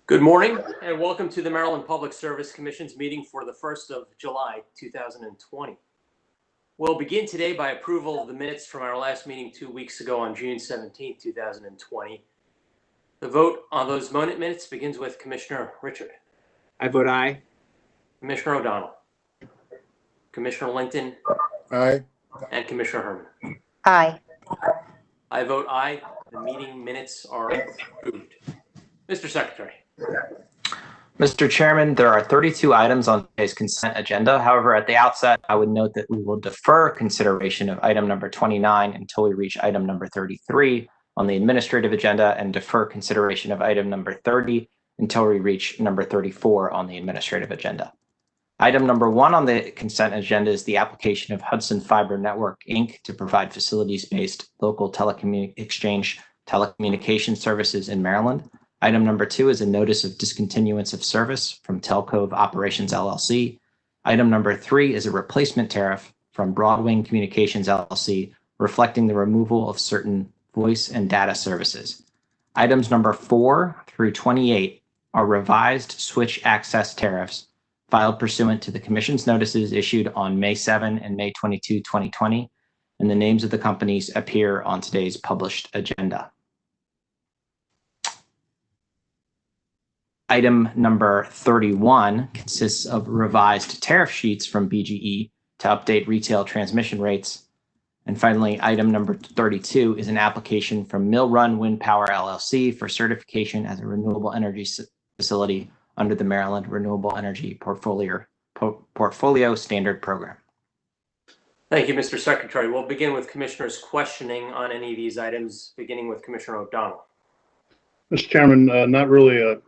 Good morning and welcome to the Maryland Public Service Commission's meeting for the 1st of July, 2020. We'll begin today by approval of the minutes from our last meeting 2 weeks ago on June 17, 2020. The vote on those minutes begins with Commissioner Richard. I vote aye. Commissioner O'Donnell. Commissioner Linton. Aye. And Commissioner Herman. Aye. I vote aye. The meeting minutes are approved. Mr. Secretary. Mr. Chairman, there are 32 items on today's consent agenda. However, at the outset, I would note that we will defer consideration of item number 29 until we reach item number 33 on the administrative agenda and defer consideration of item number 30 until we reach number 34 on the administrative agenda. Item number 1 on the consent agenda is the application of Hudson Fiber Network, Inc. to provide facilities-based local telecommunication services in Maryland. Item number 2 is a notice of discontinuance of service from Telcove Operations LLC. Item number 3 is a replacement tariff from Broadwing Communications LLC, reflecting the removal of certain voice and data services. Items number 4 through 28 are revised switch access tariffs filed pursuant to the Commission's notices issued on May 7 and May 22, 2020, and the names of the companies appear on today's published agenda. Item number 31 consists of revised tariff sheets from BGE to update retail transmission rates. And finally, item number 32 is an application from Mill Run Wind Power LLC for certification as a renewable energy facility under the Maryland Renewable Energy Portfolio Standard Program. Thank you, Mr. Secretary. We'll begin with commissioners questioning on any of these items, beginning with Commissioner O'Donnell. Mr. Chairman, not really a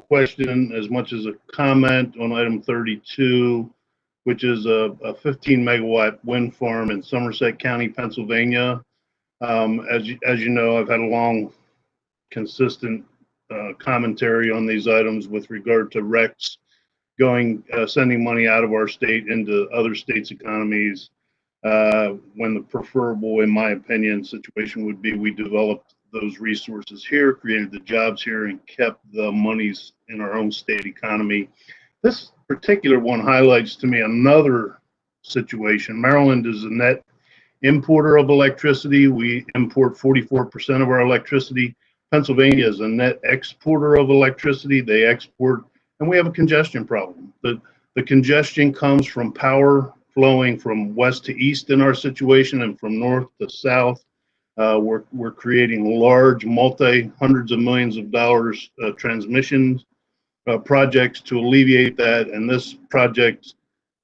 question as much as a comment on item 32, which is a 15 megawatt wind farm in Somerset County, Pennsylvania. As you know, I've had a long, consistent commentary on these items with regard to RECs sending money out of our state into other states' economies, when the preferable, in my opinion, situation would be we developed those resources here, created the jobs here, and kept the monies in our own state economy. This particular one highlights to me another situation. Maryland is a net importer of electricity. We import 44% of our electricity. Pennsylvania is a net exporter of electricity. They export, and we have a congestion problem. The congestion comes from power flowing from west to east in our situation and from north to south. We're creating large hundreds of millions of dollars transmission projects to alleviate that, and this project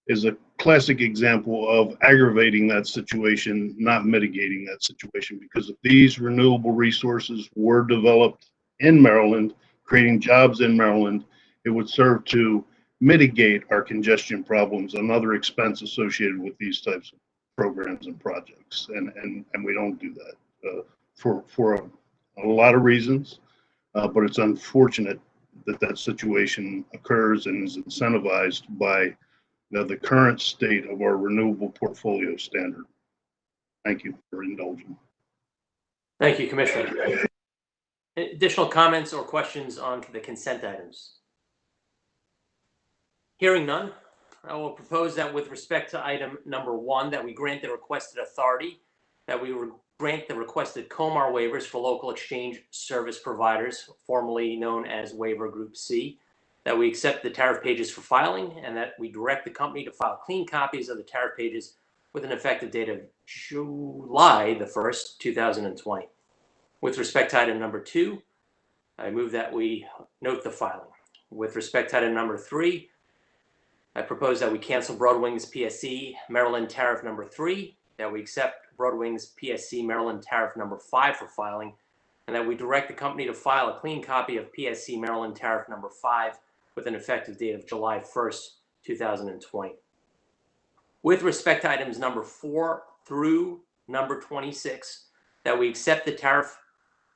is a classic example of aggravating that situation, not mitigating that situation, because if these renewable resources were developed in Maryland, creating jobs in Maryland, it would serve to mitigate our congestion problems and other expense associated with these types of programs and projects, and we don't do that for a lot of reasons, but it's unfortunate that situation occurs and is incentivized by the current state of our renewable portfolio standard. Thank you for indulging. Thank you, Commissioner. Additional comments or questions on the consent items? Hearing none, I will propose that with respect to item number 1, that we grant the requested authority, that we grant the requested COMAR waivers for local exchange service providers, formerly known as Waiver Group C, that we accept the tariff pages for filing, and that we direct the company to file clean copies of the tariff pages with an effective date of July the 1st, 2020. With respect to item number 2, I move that we note the filing. With respect to item number 3, I propose that we cancel Broadwing's PSC Maryland tariff number 3, that we accept Broadwing's PSC Maryland tariff number 5 for filing, and that we direct the company to file a clean copy of PSC Maryland tariff number 5 with an effective date of July 1st, 2020. With respect to items number 4 through number 26, that we accept the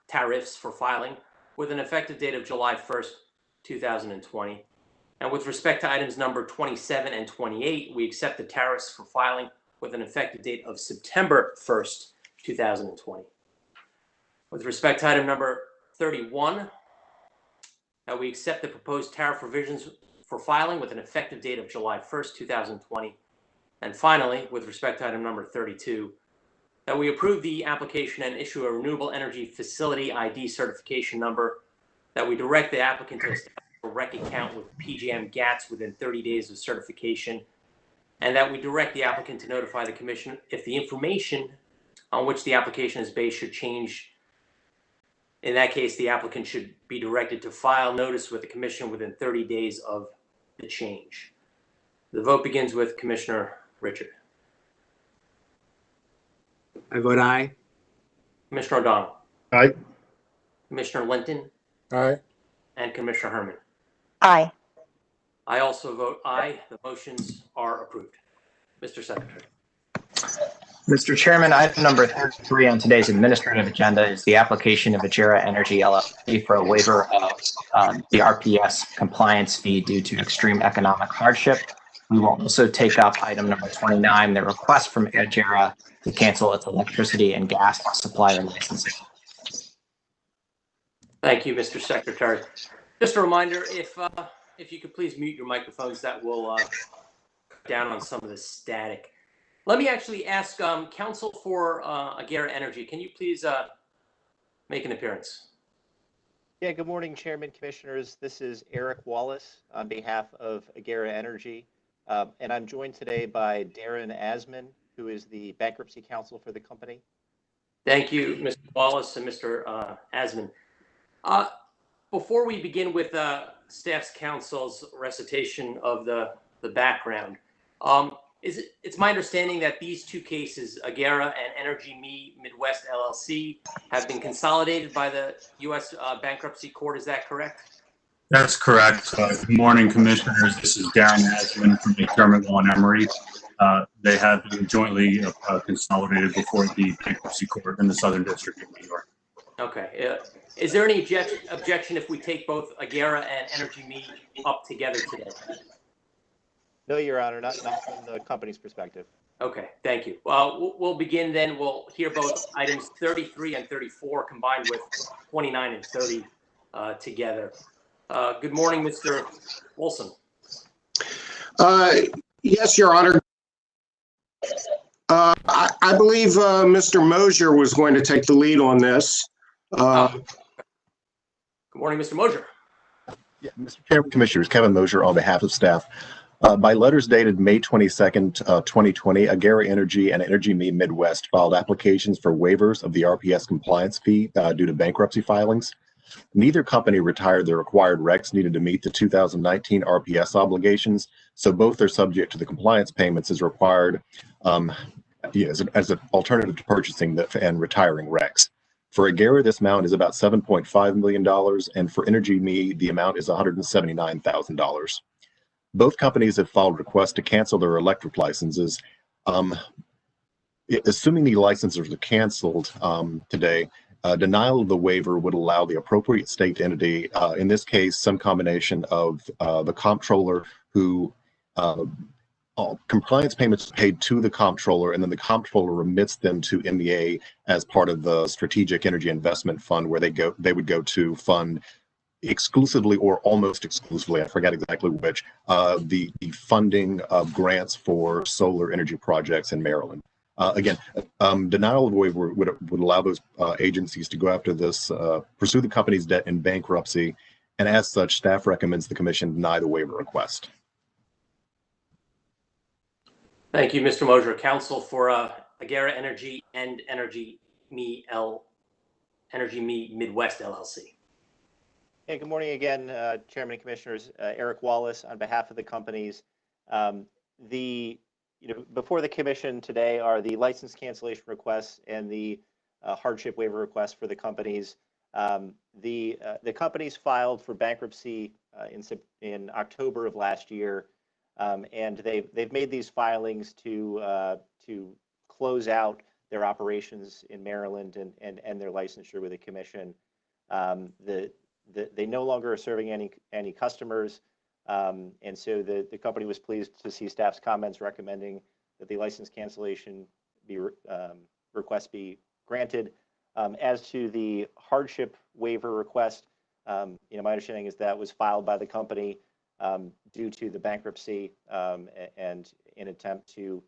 tariffs for filing with an effective date of July 1st, 2020. And with respect to items number 27 and 28, we accept the tariffs for filing with an effective date of September 1st, 2020. With respect to item number 31, that we accept the proposed tariff revisions for filing with an effective date of July 1st, 2020. And finally, with respect to item number 32, that we approve the application and issue a renewable energy facility ID certification number, that we direct the applicant to establish a REC account with PJM GATS within 30 days of certification, and that we direct the applicant to notify the commission if the information on which the application is based should change. In that case, the applicant should be directed to file notice with the commission within 30 days of the change. The vote begins with Commissioner Richard. I vote aye. Commissioner O'Donnell. Aye. Commissioner Linton. Aye. And Commissioner Herman. Aye. I also vote aye. The motions are approved. Mr. Secretary. Mr. Chairman, item number 33 on today's administrative agenda is the application of Agera Energy LLC for a waiver of the RPS compliance fee due to extreme economic hardship. We will also take up item number 29, the request from Agera to cancel its electricity and gas supplier licenses. Thank you, Mr. Secretary. Just a reminder, if you could please mute your microphones, that will cut down on some of the static. Let me actually ask counsel for Agera Energy. Can you please make an appearance? Yeah, good morning, Chairman, Commissioners. This is Eric Wallace on behalf of Agera Energy. And I'm joined today by Darren Asman, who is the bankruptcy counsel for the company. Thank you, Mr. Wallace and Mr. Asman. Before we begin with staff's counsel's recitation of the background, it's my understanding that these two cases, Agera and Energy Me Midwest LLC, have been consolidated by the U.S. Bankruptcy Court. Is that correct? That's correct. Good morning, Commissioners. This is Darren Asman from McDermott Law and Emery. They have been jointly consolidated before the Bankruptcy Court in the Southern District of New York. Okay. Is there any objection if we take both Agera and Energy Me up together today? No, Your Honor, not from the company's perspective. Okay, thank you. We'll begin then. We'll hear both items 33 and 34 combined with 29 and 30 together. Good morning, Mr. Wilson. Yes, Your Honor. I believe Mr. Mosier was going to take the lead on this. Good morning, Mr. Mosier. Yeah, Mr. Chairman, Commissioners, Kevin Mosier on behalf of staff. By letters dated May 22nd, 2020, Agera Energy and Energy Me Midwest filed applications for waivers of the RPS compliance fee due to bankruptcy filings. Neither company retired the required recs needed to meet the 2019 RPS obligations, so both are subject to the compliance payments as required as an alternative to purchasing and retiring recs. For Agera, this amount is about $7.5 million, and for Energy Me, the amount is $179,000. Both companies have filed requests to cancel their electric licenses. Assuming the licenses are canceled today, denial of the waiver would allow the appropriate state entity, in this case, some combination of the comptroller who compliance payments paid to the comptroller, and then the comptroller remits them to MEA as part of the Strategic Energy Investment Fund, where they would go to fund exclusively or almost exclusively, I forget exactly which, the funding of grants for solar energy projects in Maryland. Again, denial of waiver would allow those agencies to go after this, pursue the company's debt in bankruptcy, and as such, staff recommends the Commission deny the waiver request. Thank you, Mr. Mosier. Counsel for Agera Energy and Energy Me Midwest LLC. Hey, good morning again, Chairman and Commissioners. Eric Wallace on behalf of the companies. Before the Commission today are the license cancellation requests and the hardship waiver request for the companies. The companies filed for bankruptcy in October of last year, and they've made these filings to close out their operations in Maryland and their licensure with the Commission. They no longer are serving any customers, and so the company was pleased to see staff's comments recommending that the license cancellation request be granted. As to the hardship waiver request, My understanding is that was filed by the company due to the bankruptcy and in attempt to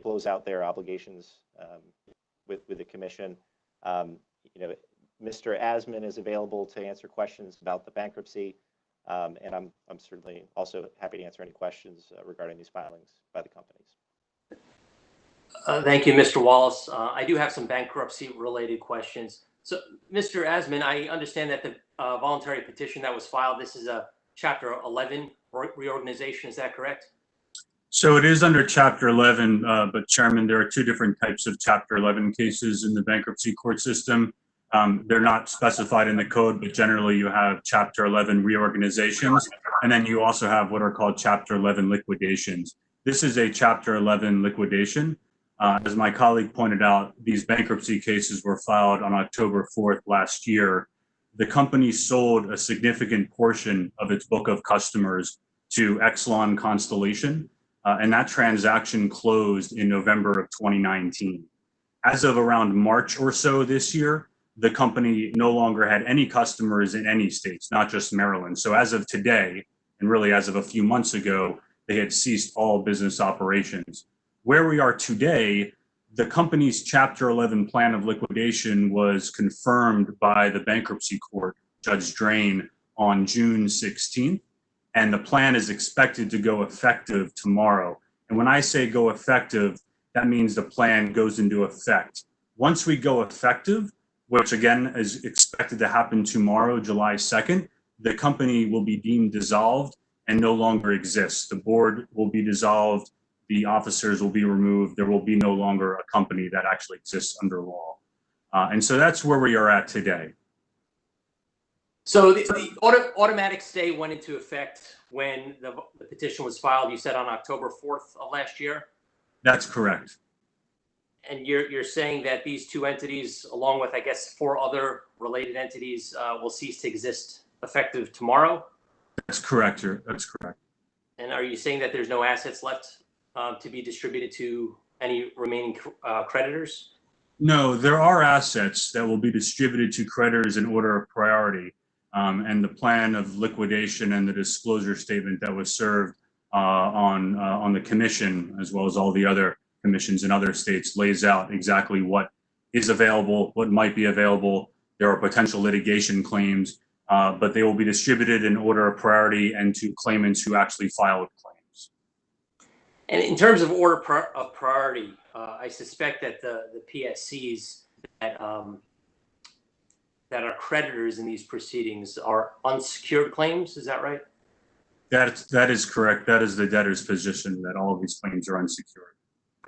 close out their obligations with the commission. Mr. Asman is available to answer questions about the bankruptcy, and I'm certainly also happy to answer any questions regarding these filings by the companies. Thank you, Mr. Wallace. I do have some bankruptcy-related questions. So, Mr. Asman, I understand that the voluntary petition that was filed, this is a Chapter 11 reorganization. Is that correct? So it is under Chapter 11, but Chairman, there are two different types of Chapter 11 cases in the bankruptcy court system. They're not specified in the code, but generally you have Chapter 11 reorganizations, and then you also have what are called Chapter 11 liquidations. This is a Chapter 11 liquidation. As my colleague pointed out, these bankruptcy cases were filed on October 4th last year. The company sold a significant portion of its book of customers to Exelon Constellation, and that transaction closed in November of 2019. As of around March or so this year, the company no longer had any customers in any states, not just Maryland. So as of today, and really as of a few months ago, they had ceased all business operations. Where we are today, the company's Chapter 11 plan of liquidation was confirmed by the bankruptcy court, Judge Drain, on June 16th, and the plan is expected to go effective tomorrow. And when I say go effective, that means the plan goes into effect. Once we go effective, which again is expected to happen tomorrow, July 2nd, the company will be deemed dissolved and no longer exists. The board will be dissolved. The officers will be removed. There will be no longer a company that actually exists under law. And so that's where we are at today. So the automatic stay went into effect when the petition was filed, you said on October 4th of last year? That's correct. And you're saying that these two entities, along with, I guess, 4 other related entities, will cease to exist effective tomorrow? That's correct, sir. That's correct. And are you saying that there's no assets left to be distributed to any remaining creditors? No, there are assets that will be distributed to creditors in order of priority. And the plan of liquidation and the disclosure statement that was served on the commission, as well as all the other commissions in other states, lays out exactly what is available, what might be available. There are potential litigation claims, but they will be distributed in order of priority and to claimants who actually filed claims. And in terms of order of priority, I suspect that the PSCs that are creditors in these proceedings are unsecured claims. Is that right? That is correct. That is the debtor's position, that all of these claims are unsecured.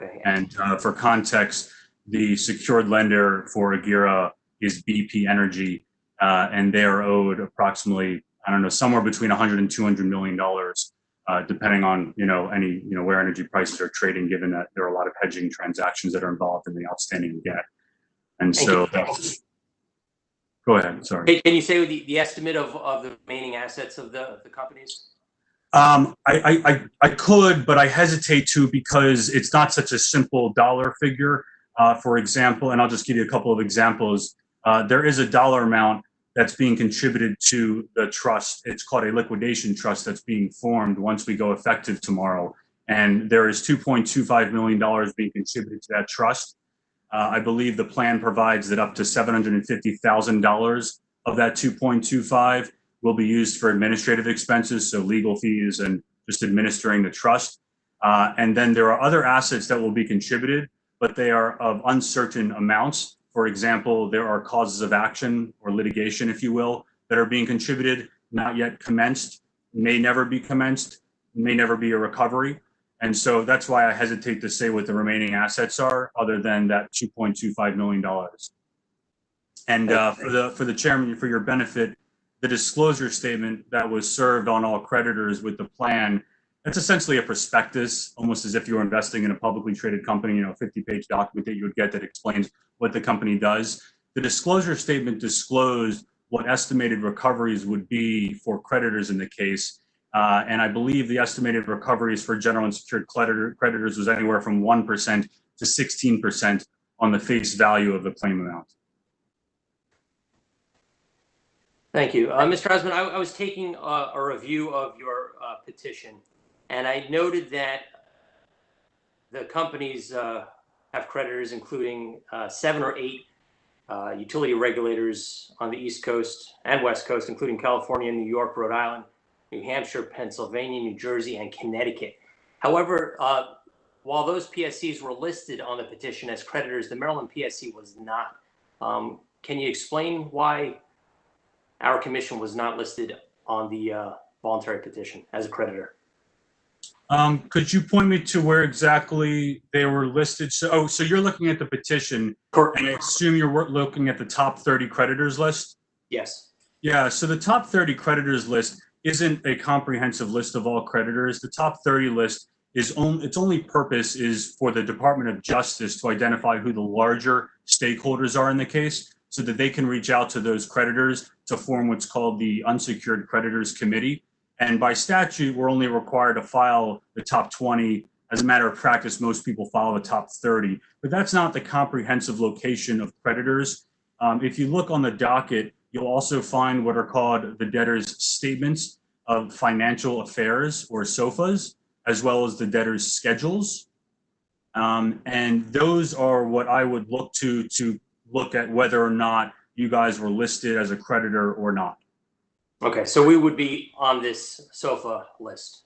Okay. And for context, the secured lender for Agira is BP Energy, and they are owed approximately, I don't know, somewhere between $100 and $200 million, depending on where energy prices are trading, given that there are a lot of hedging transactions that are involved in the outstanding debt. And so that's. Go ahead. Sorry. Hey, can you say the estimate of the remaining assets of the companies? I could, but I hesitate to, because it's not such a simple dollar figure. For example, and I'll just give you a couple of examples. There is a dollar amount that's being contributed to the trust. It's called a liquidation trust that's being formed once we go effective tomorrow. And there is $2.25 million being contributed to that trust. I believe the plan provides that up to $750,000 of that 2.25 will be used for administrative expenses, so legal fees and just administering the trust. And then there are other assets that will be contributed, but they are of uncertain amounts. For example, there are causes of action or litigation, if you will, that are being contributed, not yet commenced, may never be commenced, may never be a recovery. And so that's why I hesitate to say what the remaining assets are, other than that $2.25 million. And for the chairman, for your benefit, the disclosure statement that was served on all creditors with the plan, it's essentially a prospectus, almost as if you were investing in a publicly traded company, a 50-page document that you would get that explains what the company does. The disclosure statement disclosed what estimated recoveries would be for creditors in the case. And I believe the estimated recoveries for general and secured creditors was anywhere from 1% to 16% on the face value of the claim amount. Thank you. Mr. Osmond, I was taking a review of your petition, and I noted that the companies have creditors, including 7 or 8 utility regulators on the East Coast and West Coast, including California, New York, Rhode Island, New Hampshire, Pennsylvania, New Jersey, and Connecticut. However, while those PSCs were listed on the petition as creditors, the Maryland PSC was not. Can you explain why our commission was not listed on the voluntary petition as a creditor? Could you point me to where exactly they were listed? So you're looking at the petition, Correct. and I assume you're looking at the top 30 creditors list? Yes. Yeah, so the top 30 creditors list isn't a comprehensive list of all creditors. The top 30 list its only purpose is for the Department of Justice to identify who the larger stakeholders are in the case, so that they can reach out to those creditors to form what's called the Unsecured Creditors Committee. And by statute, we're only required to file the top 20. As a matter of practice, most people follow the top 30, but that's not the comprehensive location of creditors. If you look on the docket, you'll also find what are called the debtor's statements of financial affairs, or SOFAs, as well as the debtor's schedules. And those are what I would look to look at whether or not you guys were listed as a creditor or not. Okay, so we would be on this SOFA list.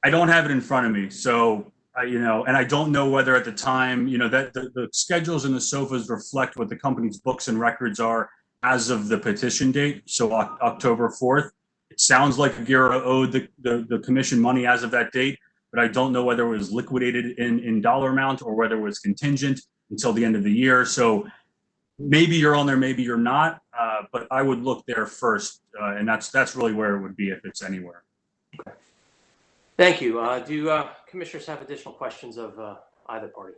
I don't have it in front of me, so and I don't know whether at the time, that the schedules and the SOFAs reflect what the company's books and records are as of the petition date, so October 4th. It sounds like Agera owed the commission money as of that date, but I don't know whether it was liquidated in dollar amount or whether it was contingent until the end of the year. So maybe you're on there, maybe you're not, but I would look there first, and that's really where it would be if it's anywhere. Okay. Thank you. Do commissioners have additional questions of either party?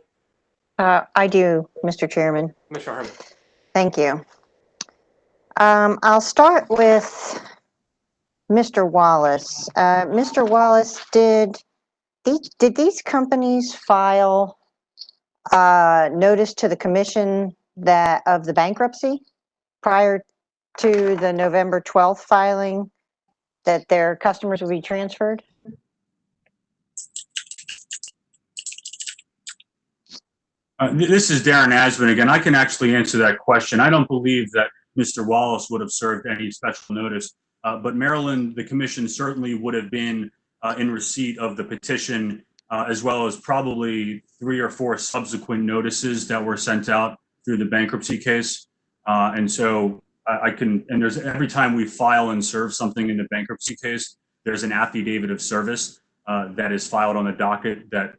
I do, Mr. Chairman. Commissioner Herman. Thank you. I'll start with Mr. Wallace. Mr. Wallace, did these companies file notice to the commission of the bankruptcy prior to the November 12th filing that their customers would be transferred? This is Darren Asman again. I can actually answer that question. I don't believe that Mr. Wallace would have served any special notice, but Maryland, the commission certainly would have been in receipt of the petition, as well as probably 3 or 4 subsequent notices that were sent out through the bankruptcy case. And so there's every time we file and serve something in the bankruptcy case, there's an affidavit of service that is filed on the docket that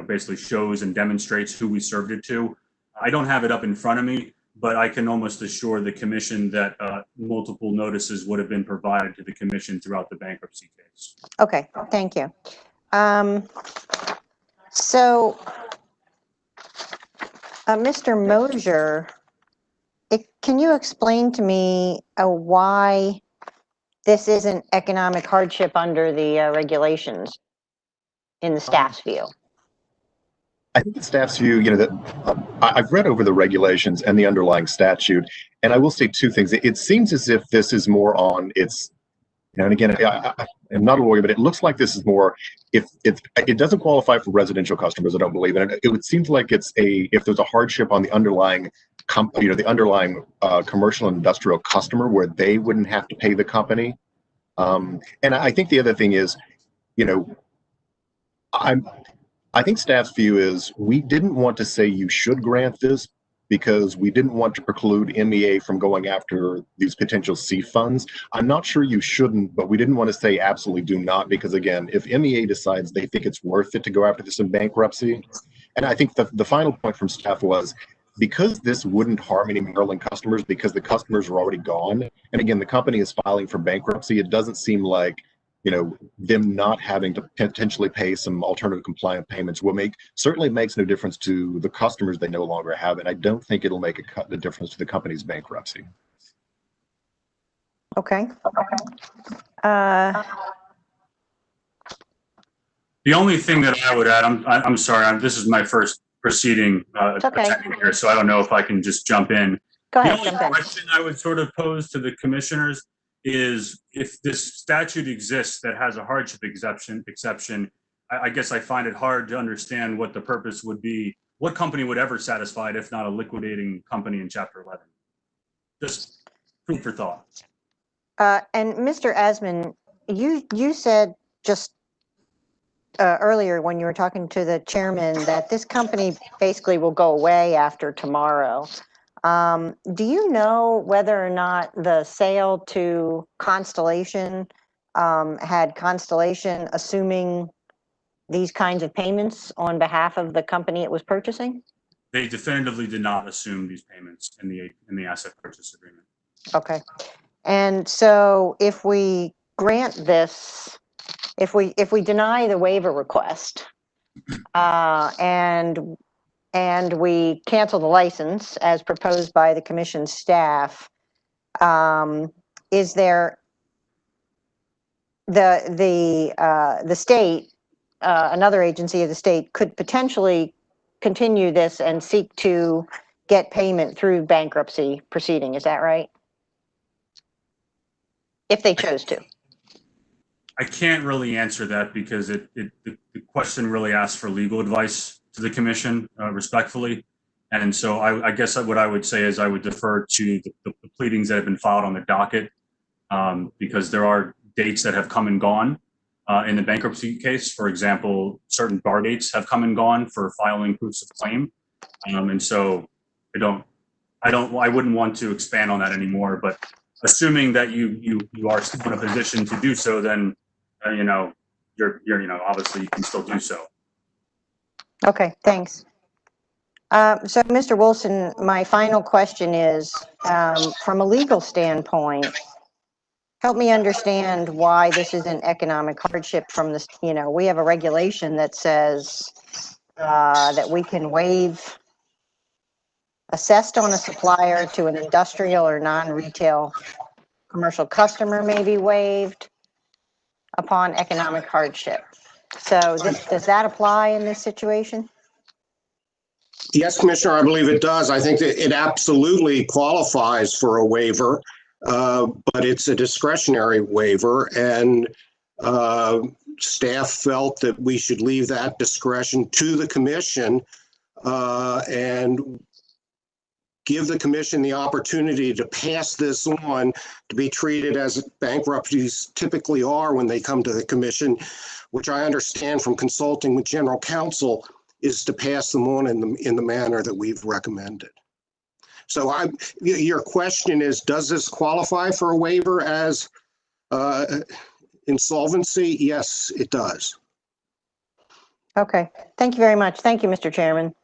basically shows and demonstrates who we served it to. I don't have it up in front of me, but I can almost assure the commission that multiple notices would have been provided to the commission throughout the bankruptcy case. Okay, thank you. So, Mr. Mosier, can you explain to me why this isn't economic hardship under the regulations in the staff's view? I think the staff's view, that I've read over the regulations and the underlying statute, and I will say 2 things. It seems as if this is more on its, and again, I'm not a lawyer, but it looks like this is more, if it doesn't qualify for residential customers, I don't believe in it. It seems like if there's a hardship on the underlying commercial and industrial customer where they wouldn't have to pay the company. And I think the other thing is, I think staff's view is we didn't want to say you should grant this because we didn't want to preclude MEA from going after these potential C funds. I'm not sure you shouldn't, but we didn't want to say absolutely do not, because again, if MEA decides they think it's worth it to go after this in bankruptcy, and I think the final point from staff was, because this wouldn't harm any Maryland customers because the customers are already gone, and again, the company is filing for bankruptcy, it doesn't seem like them not having to potentially pay some alternative compliant payments certainly makes no difference to the customers they no longer have, and I don't think it'll make a difference to the company's bankruptcy. Okay. The only thing that I would add, I'm sorry, this is my first proceeding attending here, so I don't know if I can just jump in. Go ahead, the only question I would sort of pose to the commissioners is if this statute exists that has a hardship exception, I guess I find it hard to understand what the purpose would be. What company would ever satisfy it if not a liquidating company in Chapter 11? Just food for thought. And Mr. Asman, you said just earlier when you were talking to the chairman that this company basically will go away after tomorrow. Do you know whether or not the sale to Constellation had Constellation assuming these kinds of payments on behalf of the company it was purchasing? They definitively did not assume these payments in the asset purchase agreement. Okay. And so if we grant this, if we deny the waiver request and we cancel the license as proposed by the commission staff, is there the state, another agency of the state could potentially continue this and seek to get payment through bankruptcy proceeding, is that right? If they chose to. I can't really answer that because the question really asks for legal advice to the commission, respectfully. And so I guess what I would say is I would defer to the pleadings that have been filed on the docket, because there are dates that have come and gone in the bankruptcy case. For example, certain bar dates have come and gone for filing proofs of claim. And so I wouldn't want to expand on that anymore, but assuming that you are still in a position to do so, then you're obviously you can still do so. Okay, thanks. So Mr. Wilson, my final question is, from a legal standpoint, help me understand why this is an economic hardship from this, we have a regulation that says that we can waive assessed on a supplier to an industrial or non-retail commercial customer may be waived upon economic hardship. So does that apply in this situation? Yes, Commissioner, I believe it does. I think that it absolutely qualifies for a waiver, but it's a discretionary waiver, and staff felt that we should leave that discretion to the commission and give the commission the opportunity to pass this on to be treated as bankruptcies typically are when they come to the commission, which I understand from consulting with general counsel is to pass them on in the manner that we've recommended. So your question is, does this qualify for a waiver as insolvency? Yes, it does. Okay, thank you very much. Thank you, Mr. Chairman.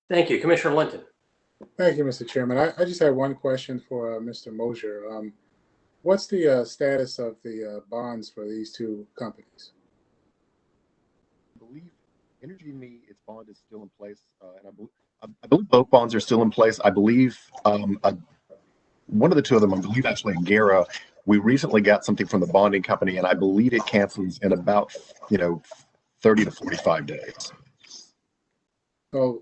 Thank you. Commissioner Linton. Thank you, Mr. Chairman. I just had one question for Mr. Mosier. What's the status of the bonds for these two companies? I believe Energy Me, its bond is still in place, and I believe both bonds are still in place. I believe one of the two of them, I believe actually Gara, we recently got something from the bonding company, and I believe it cancels in about 30 to 45 days. So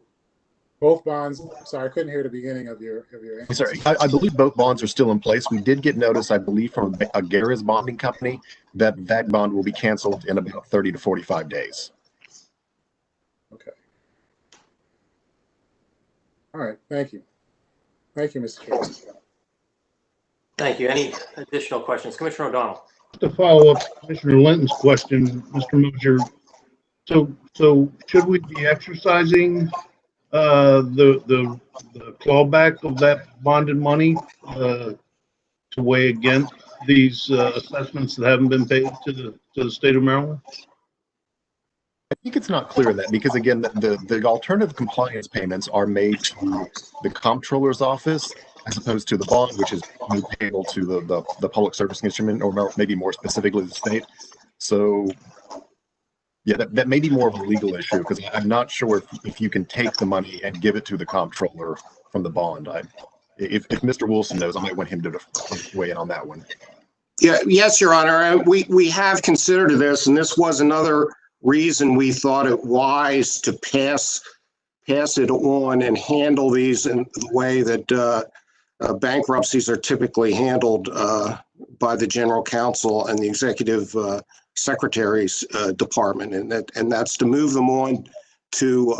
both bonds. Sorry, I couldn't hear the beginning of your answer. Sorry, I believe both bonds are still in place. We did get notice, I believe, from Gara's bonding company that bond will be canceled in about 30 to 45 days. Okay. All right. Thank you. Thank you, Mr. Chairman. Thank you. Any additional questions? Commissioner O'Donnell. To follow up Commissioner Linton's question, Mr. Mosier, so should we be exercising the clawback of that bonded money to weigh against these assessments that haven't been paid to the state of Maryland? I think it's not clear that, because again, the alternative compliance payments are made to the comptroller's office as opposed to the bond, which is payable to the public service instrument, or maybe more specifically the state. So yeah, that may be more of a legal issue, because I'm not sure if you can take the money and give it to the comptroller from the bond. If Mr. Wilson knows, I might want him to weigh in on that one. Yeah, yes, Your Honor. We have considered this, and this was another reason we thought it wise to pass it on and handle these in the way that bankruptcies are typically handled by the general counsel and the executive secretary's department, and that's to move them on to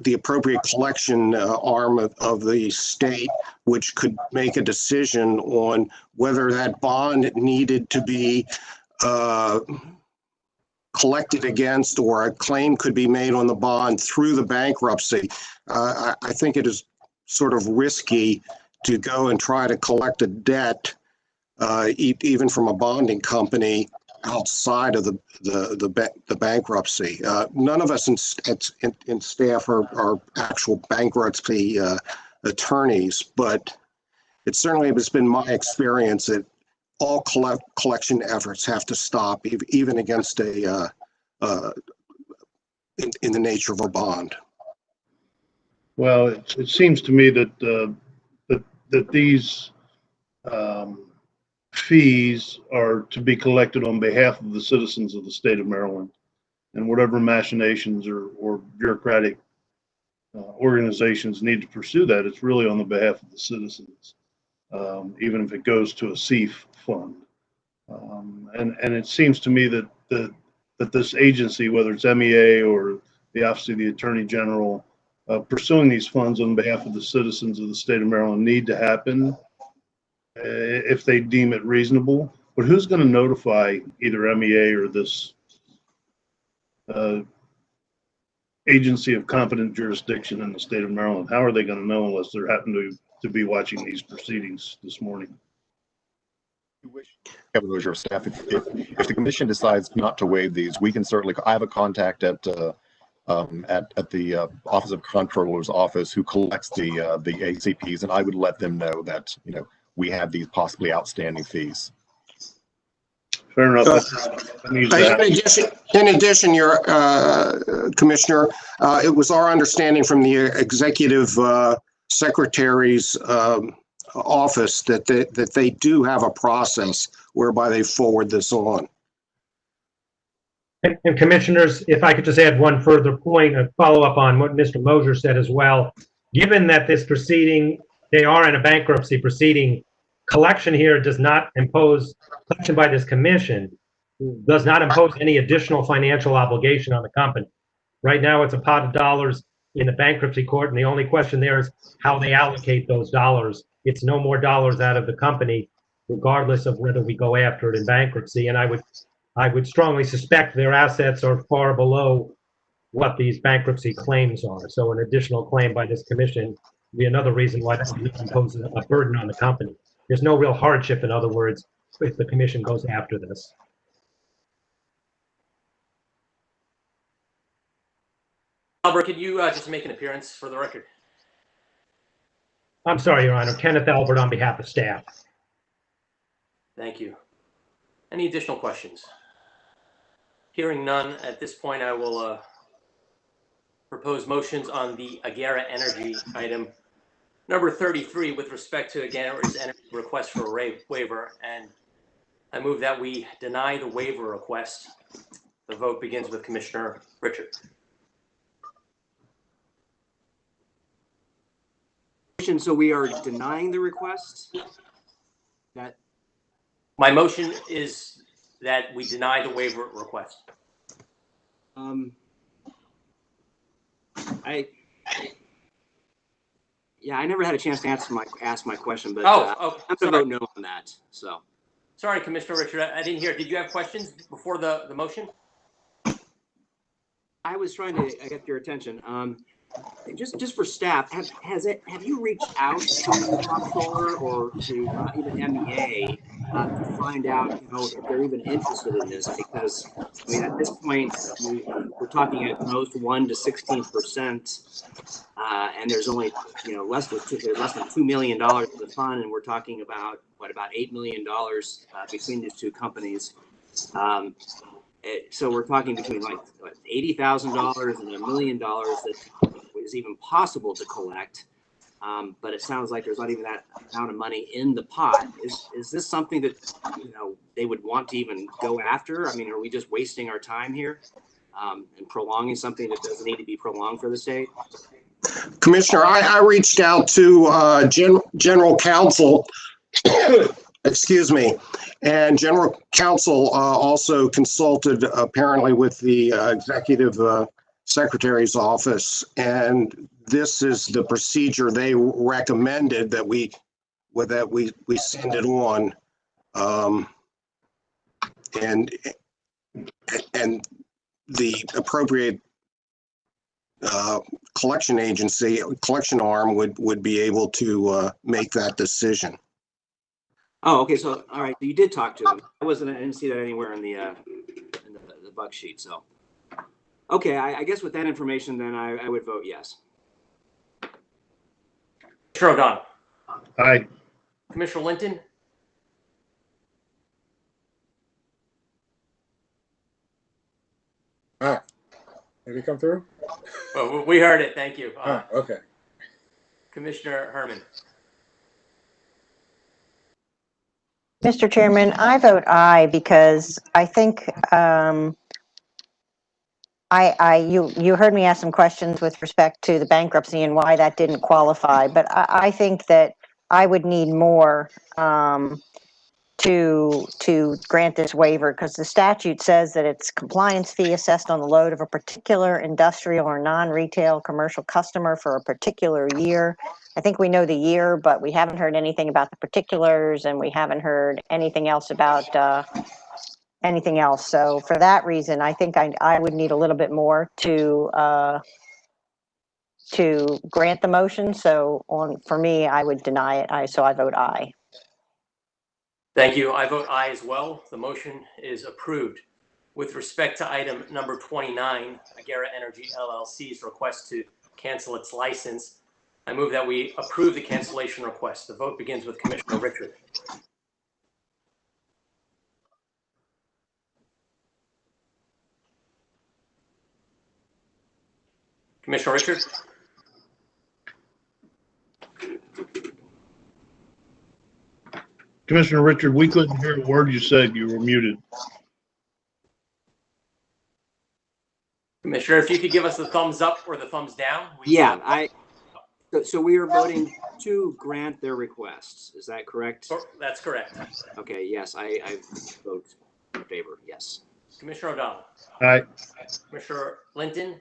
the appropriate collection arm of the state, which could make a decision on whether that bond needed to be collected against, or a claim could be made on the bond through the bankruptcy. I think it is sort of risky to go and try to collect a debt, even from a bonding company, outside of the bankruptcy. None of us in staff are actual bankruptcy attorneys, but it certainly has been my experience that all collection efforts have to stop, even against a in the nature of a bond. Well, it seems to me that that these fees are to be collected on behalf of the citizens of the state of Maryland, and whatever machinations or bureaucratic organizations need to pursue that, it's really on the behalf of the citizens, even if it goes to a CEF fund. And it seems to me that that this agency, whether it's MEA or the Office of the Attorney General, pursuing these funds on behalf of the citizens of the state of Maryland need to happen if they deem it reasonable. But who's going to notify either MEA or this agency of competent jurisdiction in the state of Maryland? How are they going to know unless they happen to be watching these proceedings this morning? Kevin Mosier, staff, if the commission decides not to waive these, we can certainly. I have a contact at the Office of Comptroller's office who collects the ACPs, and I would let them know that we have these possibly outstanding fees. Fair enough. In addition, your Commissioner, it was our understanding from the executive secretary's office that they do have a process whereby they forward this on. And commissioners, if I could just add one further point, a follow up on what Mr. Mosier said as well. Given that this proceeding, they are in a bankruptcy proceeding, collection here does not impose, collection by this commission does not impose any additional financial obligation on the company. Right now, it's a pot of dollars in the bankruptcy court, and the only question there is how they allocate those dollars. It's no more dollars out of the company, regardless of whether we go after it in bankruptcy. And I would strongly suspect their assets are far below what these bankruptcy claims are. So an additional claim by this commission would be another reason why that would impose a burden on the company. There's no real hardship, in other words, if the commission goes after this. Albert, could you just make an appearance for the record? I'm sorry, Your Honor. Kenneth Albert on behalf of staff. Thank you. Any additional questions? Hearing none, at this point, I will propose motions on the Agera Energy item number 33 with respect to Agera's energy request for a waiver, and I move that we deny the waiver request. The vote begins with Commissioner Richard. So we are denying the request? My motion is that we deny the waiver request. I never had a chance to ask my question, but I'm going to vote no on that. So sorry, Commissioner Richard, I didn't hear. Did you have questions before the motion? I was trying to get your attention. Just for staff, have you reached out to the comptroller or to even MEA to find out if they're even interested in this? Because I mean, at this point, we're talking at most 1 to 16%, and there's only less than $2 million in the fund, and we're talking about about $8 million between these two companies. So we're talking between $80,000 and $1 million that is even possible to collect, but it sounds like there's not even that amount of money in the pot. Is this something that they would want to even go after? I mean, are we just wasting our time here and prolonging something that doesn't need to be prolonged for the state? Commissioner, I reached out to General Counsel, excuse me, and General Counsel also consulted apparently with the Executive Secretary's office, and this is the procedure they recommended that we send it on, and the appropriate collection arm would be able to make that decision. Oh, okay. So, all right. You did talk to them. I didn't see that anywhere in the bug sheet. So, okay. I guess with that information, then I would vote yes. Commissioner O'Donnell. Aye. Commissioner Linton. Did it come through? Well, we heard it. Thank you. Okay. Commissioner Herman. Mr. Chairman, I vote aye because I think you heard me ask some questions with respect to the bankruptcy and why that didn't qualify, but I think that I would need more to grant this waiver, because the statute says that it's compliance fee assessed on the load of a particular industrial or non-retail commercial customer for a particular year. I think we know the year, but we haven't heard anything about the particulars, and we haven't heard anything else about anything else. So for that reason, I think I would need a little bit more to grant the motion. So for me, I would deny it. So I vote aye. Thank you. I vote aye as well. The motion is approved. With respect to item number 29, Agera Energy LLC's request to cancel its license, I move that we approve the cancellation request. The vote begins with Commissioner Richard. Commissioner Richard? Commissioner Richard, we couldn't hear a word you said. You were muted. Commissioner, if you could give us the thumbs up or the thumbs down. Yeah, so we are voting to grant their requests. Is that correct? That's correct. Okay, yes, I vote in favor, yes. Commissioner O'Donnell. Aye. Commissioner Linton.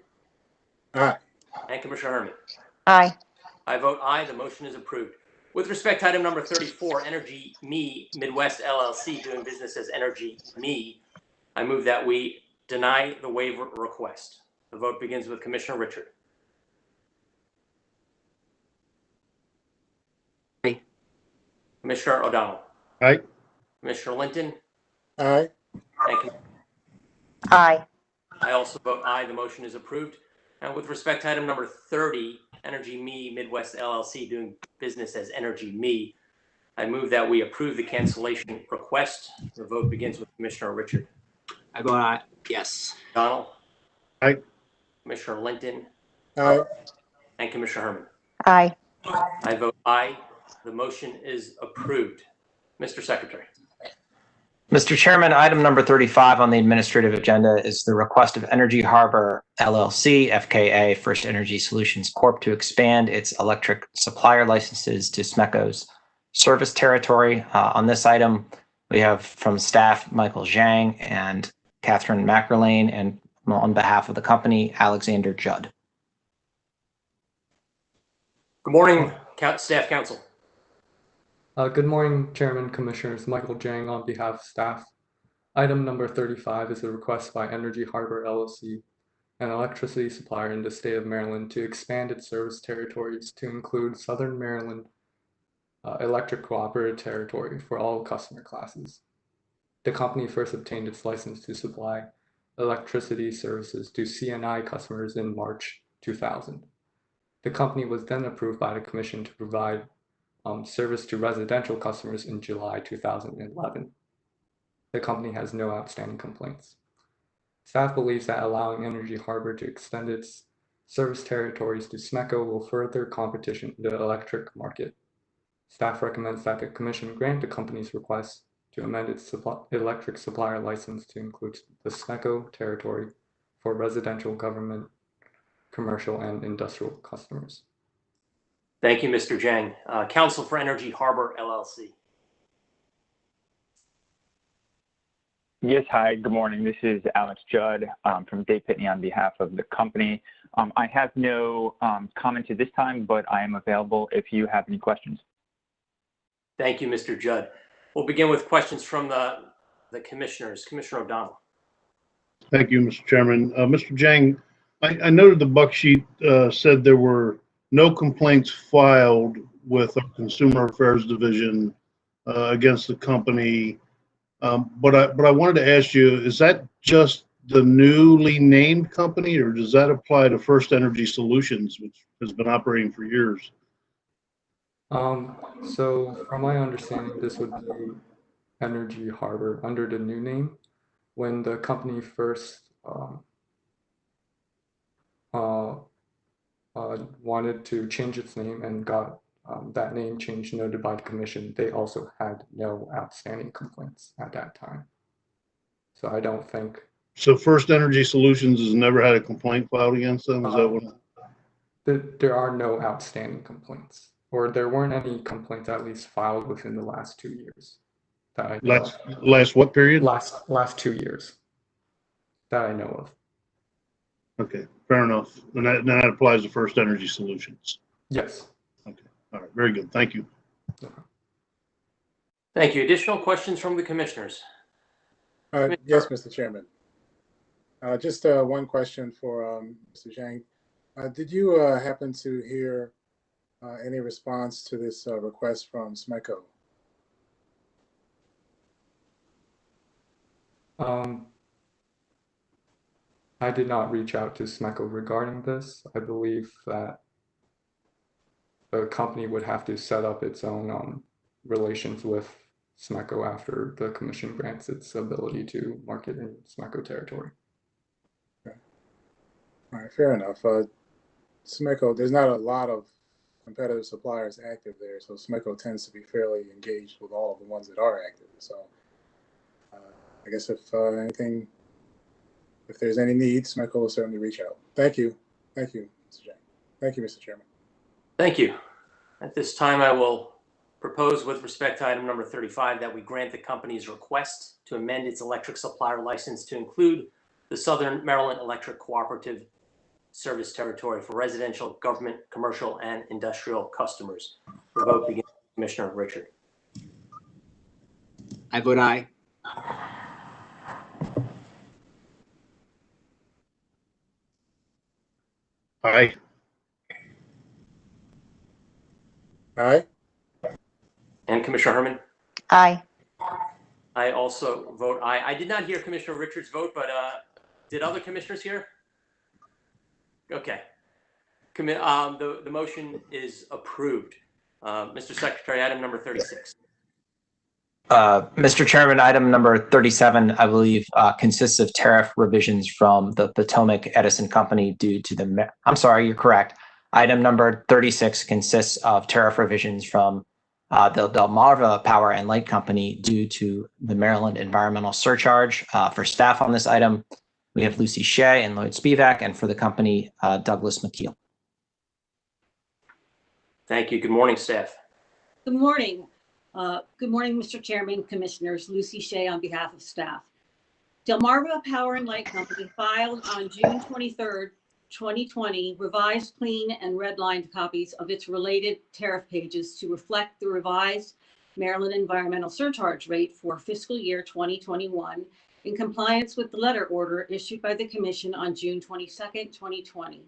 Aye. And Commissioner Herman. Aye. I vote aye. The motion is approved. With respect to item number 34, Energy Me Midwest LLC doing business as Energy Me, I move that we deny the waiver request. The vote begins with Commissioner Richard. Aye. Commissioner O'Donnell. Aye. Commissioner Linton. Aye. Thank you. Aye. I also vote aye. The motion is approved. And with respect to item number 30, Energy Me Midwest LLC doing business as Energy Me, I move that we approve the cancellation request. The vote begins with Commissioner Richard. I vote aye, yes. Donald. Aye. Commissioner Linton. Aye. And Commissioner Herman. Aye. I vote aye. The motion is approved. Mr. Secretary. Mr. Chairman, item number 35 on the administrative agenda is the request of Energy Harbor LLC, FKA, First Energy Solutions Corp. To expand its electric supplier licenses to SMECO's service territory. On this item, we have from staff Michael Zhang and Catherine Mackerlane, and on behalf of the company, Alexander Judd. Good morning, Staff Council. Good morning, Chairman, Commissioners. Michael Jang on behalf of staff. Item number 35 is a request by Energy Harbor LLC, an electricity supplier in the state of Maryland, to expand its service territories to include Southern Maryland Electric Cooperative Territory for all customer classes. The company first obtained its license to supply electricity services to CNI customers in March 2000. The company was then approved by the Commission to provide service to residential customers in July 2011. The company has no outstanding complaints. Staff believes that allowing Energy Harbor to extend its service territories to SMECO will further competition in the electric market. Staff recommends that the Commission grant the company's request to amend its electric supplier license to include the SMECO territory for residential government commercial and industrial customers. Thank you, Mr. Jang. Counsel for Energy Harbor, LLC. Yes, hi, good morning. This is Alex Judd from Dave Pitney on behalf of the company. I have no comments at this time, but I am available if you have any questions. Thank you, Mr. Judd. We'll begin with questions from the commissioners. Commissioner O'Donnell. Thank you, Mr. Chairman. Mr. Jang, I noted the buck sheet said there were no complaints filed with our Consumer Affairs Division against the company. But I wanted to ask you, is that just the newly named company, or does that apply to First Energy Solutions, which has been operating for years? So from my understanding, this would be Energy Harbor under the new name. When the company first wanted to change its name and got that name change noted by the commission, they also had no outstanding complaints at that time. So I don't think. So First Energy Solutions has never had a complaint filed against them? Is that what? There are no outstanding complaints, or there weren't any complaints at least filed within the last 2 years. That I know last what period? Last 2 years that I know of. Okay, fair enough. And that applies to First Energy Solutions. Yes. Okay. All right. Very good. Thank you. Okay. Thank you. Additional questions from the commissioners? Yes, Mr. Chairman. Just one question for Mr. Zhang. Did you happen to hear any response to this request from SMECO? I did not reach out to SMECO regarding this. I believe that the company would have to set up its own relations with SMECO after the commission grants its ability to market in SMECO territory. Okay. All right, fair enough. SMECO, there's not a lot of competitive suppliers active there, so SMECO tends to be fairly engaged with all of the ones that are active. So I guess if there's any need, SMECO will certainly reach out. Thank you. Thank you, Mr. Jang. Thank you, Mr. Chairman. Thank you. At this time, I will propose with respect to item number 35 that we grant the company's request to amend its electric supplier license to include the Southern Maryland Electric Cooperative Service Territory for residential, government, commercial, and industrial customers. The vote begins with Commissioner Richard. I vote aye. Aye. Aye. And Commissioner Herman? Aye. I also vote aye. I did not hear Commissioner Richards' vote, but did other commissioners hear? Okay. The motion is approved. Mr. Secretary, item number 36. Mr. Chairman, item number 37, I believe, consists of tariff revisions from the Potomac Edison Company due to the, I'm sorry, you're correct. Item number 36 consists of tariff revisions from the Delmarva Power and Light Company due to the Maryland environmental surcharge. For staff on this item, we have Lucy Shea and Lloyd Spivak, and for the company, Douglas McKeel. Thank you. Good morning, staff. Good morning. Good morning, Mr. Chairman, Commissioners. Lucy Shea on behalf of staff. Delmarva Power and Light Company filed on June 23rd, 2020, revised, clean, and redlined copies of its related tariff pages to reflect the revised Maryland environmental surcharge rate for fiscal year 2021 in compliance with the letter order issued by the Commission on June 22nd, 2020.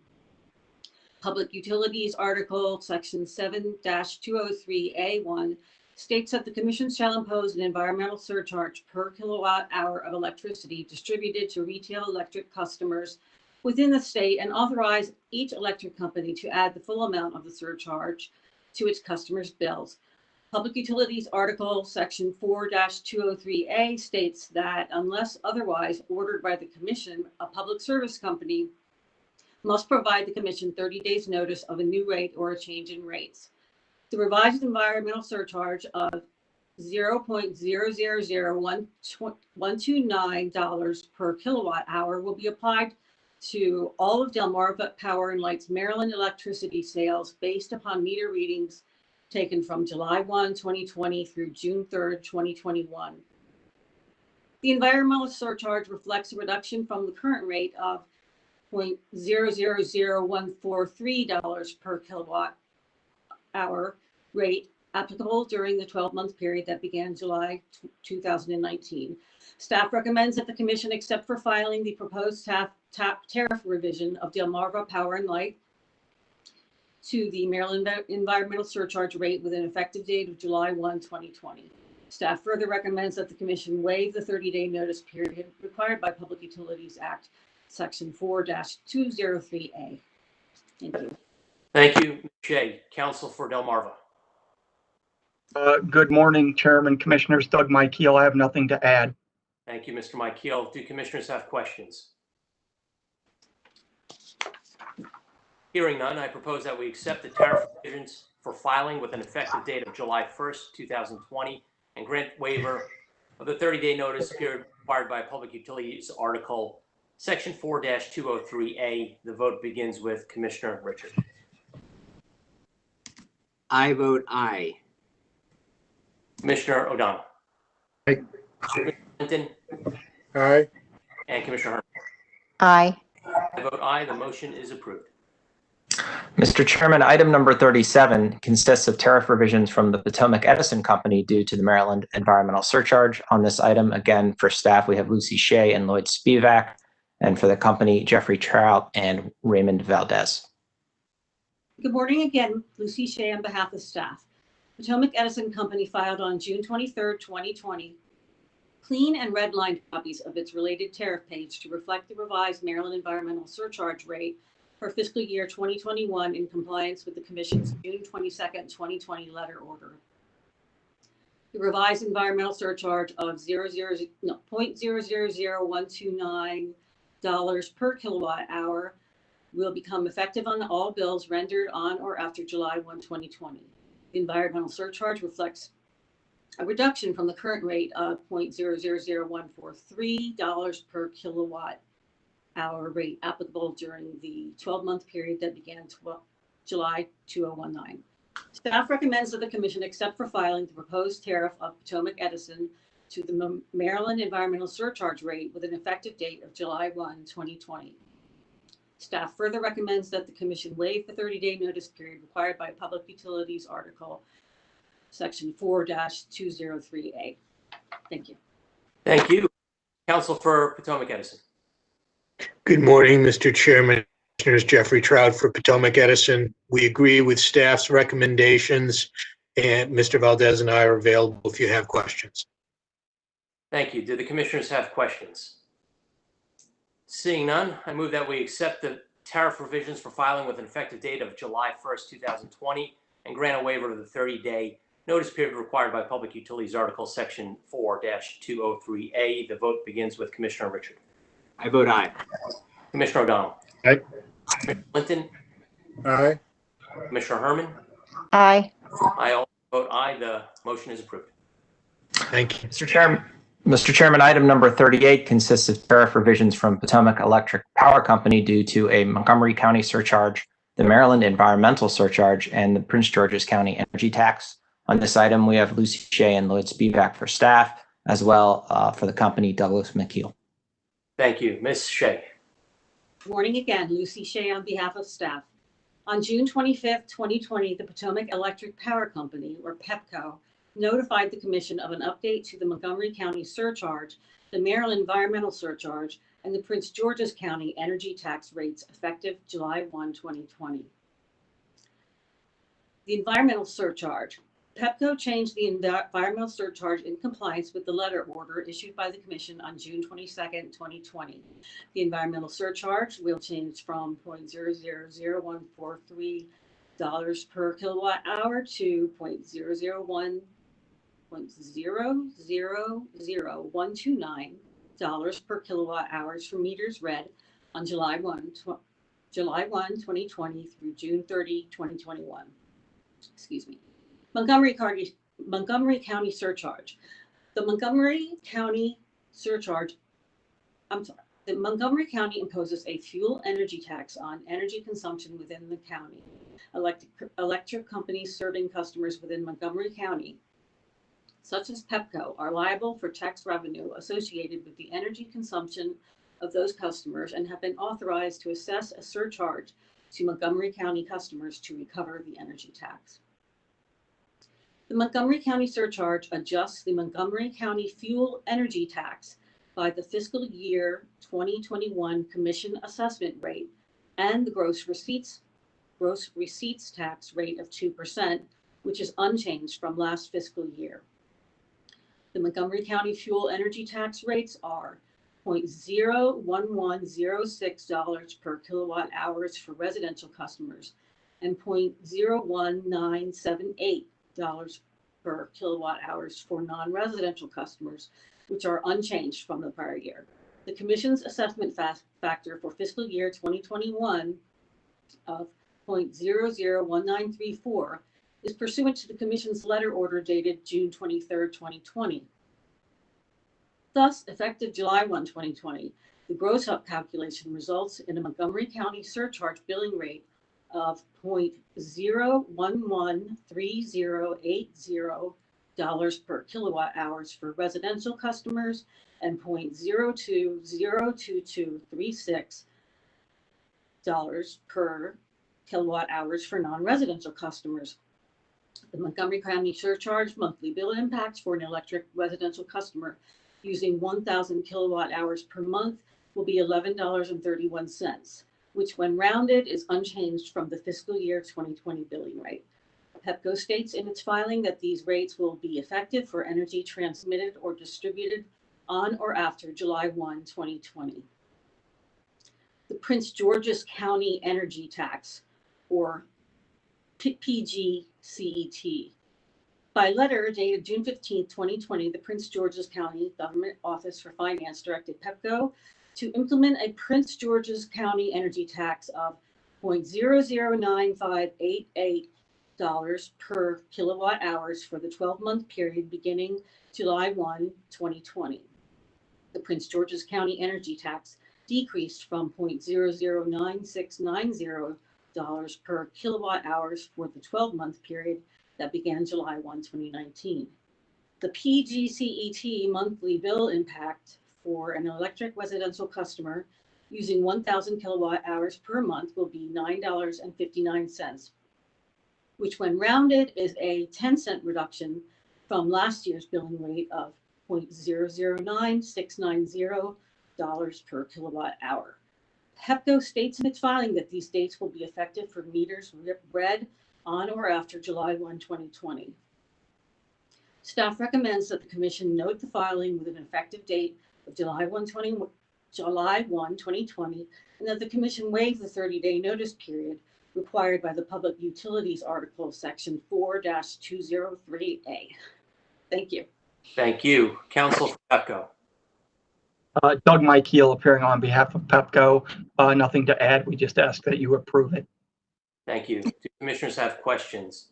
Public Utilities Article Section 7-203A1 states that the Commission shall impose an environmental surcharge per kilowatt hour of electricity distributed to retail electric customers within the state and authorize each electric company to add the full amount of the surcharge to its customers' bills. Public Utilities Article Section 4-203A states that unless otherwise ordered by the Commission, a public service company must provide the Commission 30 days notice of a new rate or a change in rates. The revised environmental surcharge of $0.000129 per kilowatt hour will be applied to all of Delmarva Power and Light's Maryland electricity sales based upon meter readings taken from July 1, 2020 through June 3, 2021. The environmental surcharge reflects a reduction from the current rate of $0.000143 per kilowatt hour rate applicable during the 12-month period that began July 2019. Staff recommends that the Commission accept for filing the proposed tariff revision of Delmarva Power and Light to the Maryland environmental surcharge rate with an effective date of July 1, 2020. Staff further recommends that the Commission waive the 30-day notice period required by Public Utilities Act, Section 4-203A. Thank you. Thank you, Ms. Shea. Counsel for Delmarva. Good morning, Chairman, Commissioners. Doug Mikeel. I have nothing to add. Thank you, Mr. Mikeel. Do commissioners have questions? Hearing none, I propose that we accept the tariff revisions for filing with an effective date of July 1st, 2020, and grant waiver of the 30-day notice period required by Public Utilities Article Section 4-203A. The vote begins with Commissioner Richard. I vote aye. Commissioner O'Donnell. Aye. Commissioner Clinton. Aye. And Commissioner Herman. Aye. I vote aye. The motion is approved. Mr. Chairman, item number 37 consists of tariff revisions from the Potomac Edison Company due to the Maryland environmental surcharge. On this item, again, for staff, we have Lucy Shea and Lloyd Spivak, and for the company, Jeffrey Trout and Raymond Valdez. Good morning again, Lucy Shea on behalf of staff. Potomac Edison Company filed on June 23, 2020, clean and red-lined copies of its related tariff page to reflect the revised Maryland environmental surcharge rate for fiscal year 2021 in compliance with the Commission's June 22, 2020 letter order. The revised environmental surcharge of $0.000129 per kilowatt hour will become effective on all bills rendered on or after July 1, 2020. The environmental surcharge reflects a reduction from the current rate of $0.000143 per kilowatt hour rate applicable during the 12-month period that began July 2019. Staff recommends that the Commission accept for filing the proposed tariff of Potomac Edison to the Maryland environmental surcharge rate with an effective date of July 1, 2020. Staff further recommends that the Commission waive the 30-day notice period required by Public Utilities Article Section 4-203A. Thank you. Thank you. Counsel for Potomac Edison. Good morning, Mr. Chairman. Commissioners, Jeffrey Trout for Potomac Edison. We agree with staff's recommendations, and Mr. Valdez and I are available if you have questions. Thank you. Do the commissioners have questions? Seeing none, I move that we accept the tariff revisions for filing with an effective date of July 1st, 2020, and grant a waiver of the 30-day notice period required by Public Utilities Article Section 4-203A. The vote begins with Commissioner Richard. I vote aye. Commissioner O'Donnell. Aye. Commissioner Clinton. Aye. Commissioner Herman. Aye. I also vote aye. The motion is approved. Thank you. Mr. Chairman, item number 38 consists of tariff revisions from Potomac Electric Power Company due to a Montgomery County surcharge, the Maryland environmental surcharge, and the Prince George's County energy tax. On this item, we have Lucy Shea and Lloyd Spivak for staff, as well for the company, Douglas McKeel. Thank you. Ms. Shea. Good morning again, Lucy Shea on behalf of staff. On June 25th, 2020, the Potomac Electric Power Company, or PEPCO, notified the Commission of an update to the Montgomery County surcharge, the Maryland environmental surcharge, and the Prince George's County energy tax rates effective July 1, 2020. The environmental surcharge. PEPCO changed the environmental surcharge in compliance with the letter order issued by the Commission on June 22nd, 2020. The environmental surcharge will change from $0.000143 per kilowatt hour to $0.000129 per kilowatt hours for meters read on July 1, 2020 through June 30, 2021. Excuse me. Montgomery County surcharge. The Montgomery County surcharge, that Montgomery County imposes a fuel energy tax on energy consumption within the county. Electric companies serving customers within Montgomery County, such as Pepco, are liable for tax revenue associated with the energy consumption of those customers and have been authorized to assess a surcharge to Montgomery County customers to recover the energy tax. The Montgomery County surcharge adjusts the Montgomery County fuel energy tax by the fiscal year 2021 commission assessment rate and the gross receipts tax rate of 2%, which is unchanged from last fiscal year. The Montgomery County fuel energy tax rates are $0.01106 per kilowatt hours for residential customers and $0.01978 per kilowatt hours for non-residential customers, which are unchanged from the prior year. The Commission's assessment factor for fiscal year 2021 of 0.001934 is pursuant to the Commission's letter order dated June 23, 2020. Thus, effective July 1, 2020, the gross up calculation results in a Montgomery County surcharge billing rate of $0.113080 per kilowatt hours for residential customers and $0.02002236 per kilowatt hours for non-residential customers. The Montgomery County surcharge monthly bill impacts for an electric residential customer using 1,000 kilowatt hours per month will be $11.31, which when rounded is unchanged from the fiscal year 2020 billing rate. Pepco states in its filing that these rates will be effective for energy transmitted or distributed on or after July 1, 2020. The Prince George's County Energy Tax, or PGCET. By letter dated June 15, 2020, the Prince George's County Government Office for Finance directed Pepco to implement a Prince George's County energy tax of $0.009588 per kilowatt hours for the 12-month period beginning July 1, 2020. The Prince George's County energy tax decreased from $0.009690 per kilowatt hours for the 12-month period that began July 1, 2019. The PGCET monthly bill impact for an electric residential customer using 1,000 kilowatt hours per month will be $9.59, which when rounded is a 10-cent reduction from last year's billing rate of $0.009690 per kilowatt hour. Pepco states in its filing that these dates will be effective for meters read on or after July 1, 2020. Staff recommends that the Commission note the filing with an effective date of July 1, 2020, and that the Commission waive the 30-day notice period required by the Public Utilities Article, Section 4-203A. Thank you. Thank you. Counsel for Pepco. Doug Mykiel appearing on behalf of Pepco. Nothing to add. We just ask that you approve it. Thank you. Do commissioners have questions?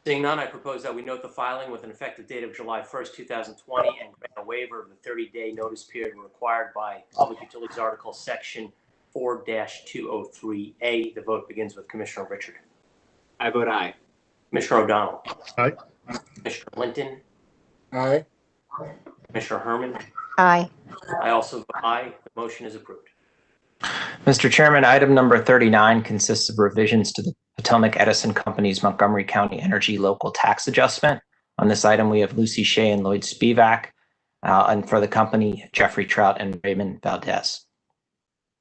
Seeing none, I propose that we note the filing with an effective date of July 1st, 2020 and grant a waiver of the 30-day notice period required by Public Utilities Article Section 4-203A. The vote begins with Commissioner Richard. I vote aye. Commissioner O'Donnell. Aye. Commissioner Linton. Aye. Commissioner Herman. Aye. I also vote aye. The motion is approved. Mr. Chairman, item number 39 consists of revisions to the Potomac Edison Company's Montgomery County Energy Local Tax Adjustment. On this item, we have Lucy Shea and Lloyd Spivak, and for the company, Jeffrey Trout and Raymond Valdez.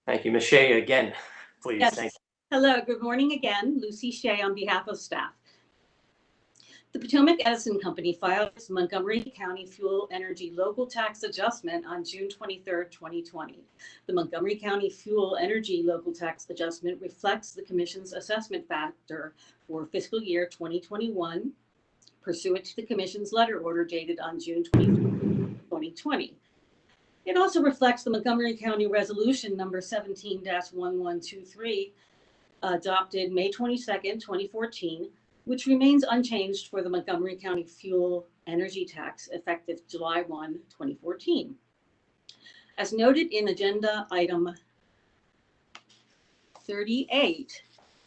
Thank you. Ms. Shea, again, please. Yes. Thank you. Hello, good morning again. Lucy Shea on behalf of staff. The Potomac Edison Company filed its Montgomery County Fuel Energy Local Tax Adjustment on June 23, 2020. The Montgomery County Fuel Energy Local Tax Adjustment reflects the Commission's assessment factor for fiscal year 2021, pursuant to the Commission's letter order dated on June 20, 2020. It also reflects the Montgomery County Resolution number 17-1123, adopted May 22, 2014, which remains unchanged for the Montgomery County Fuel Energy Tax effective July 1, 2014. As noted in agenda item 38,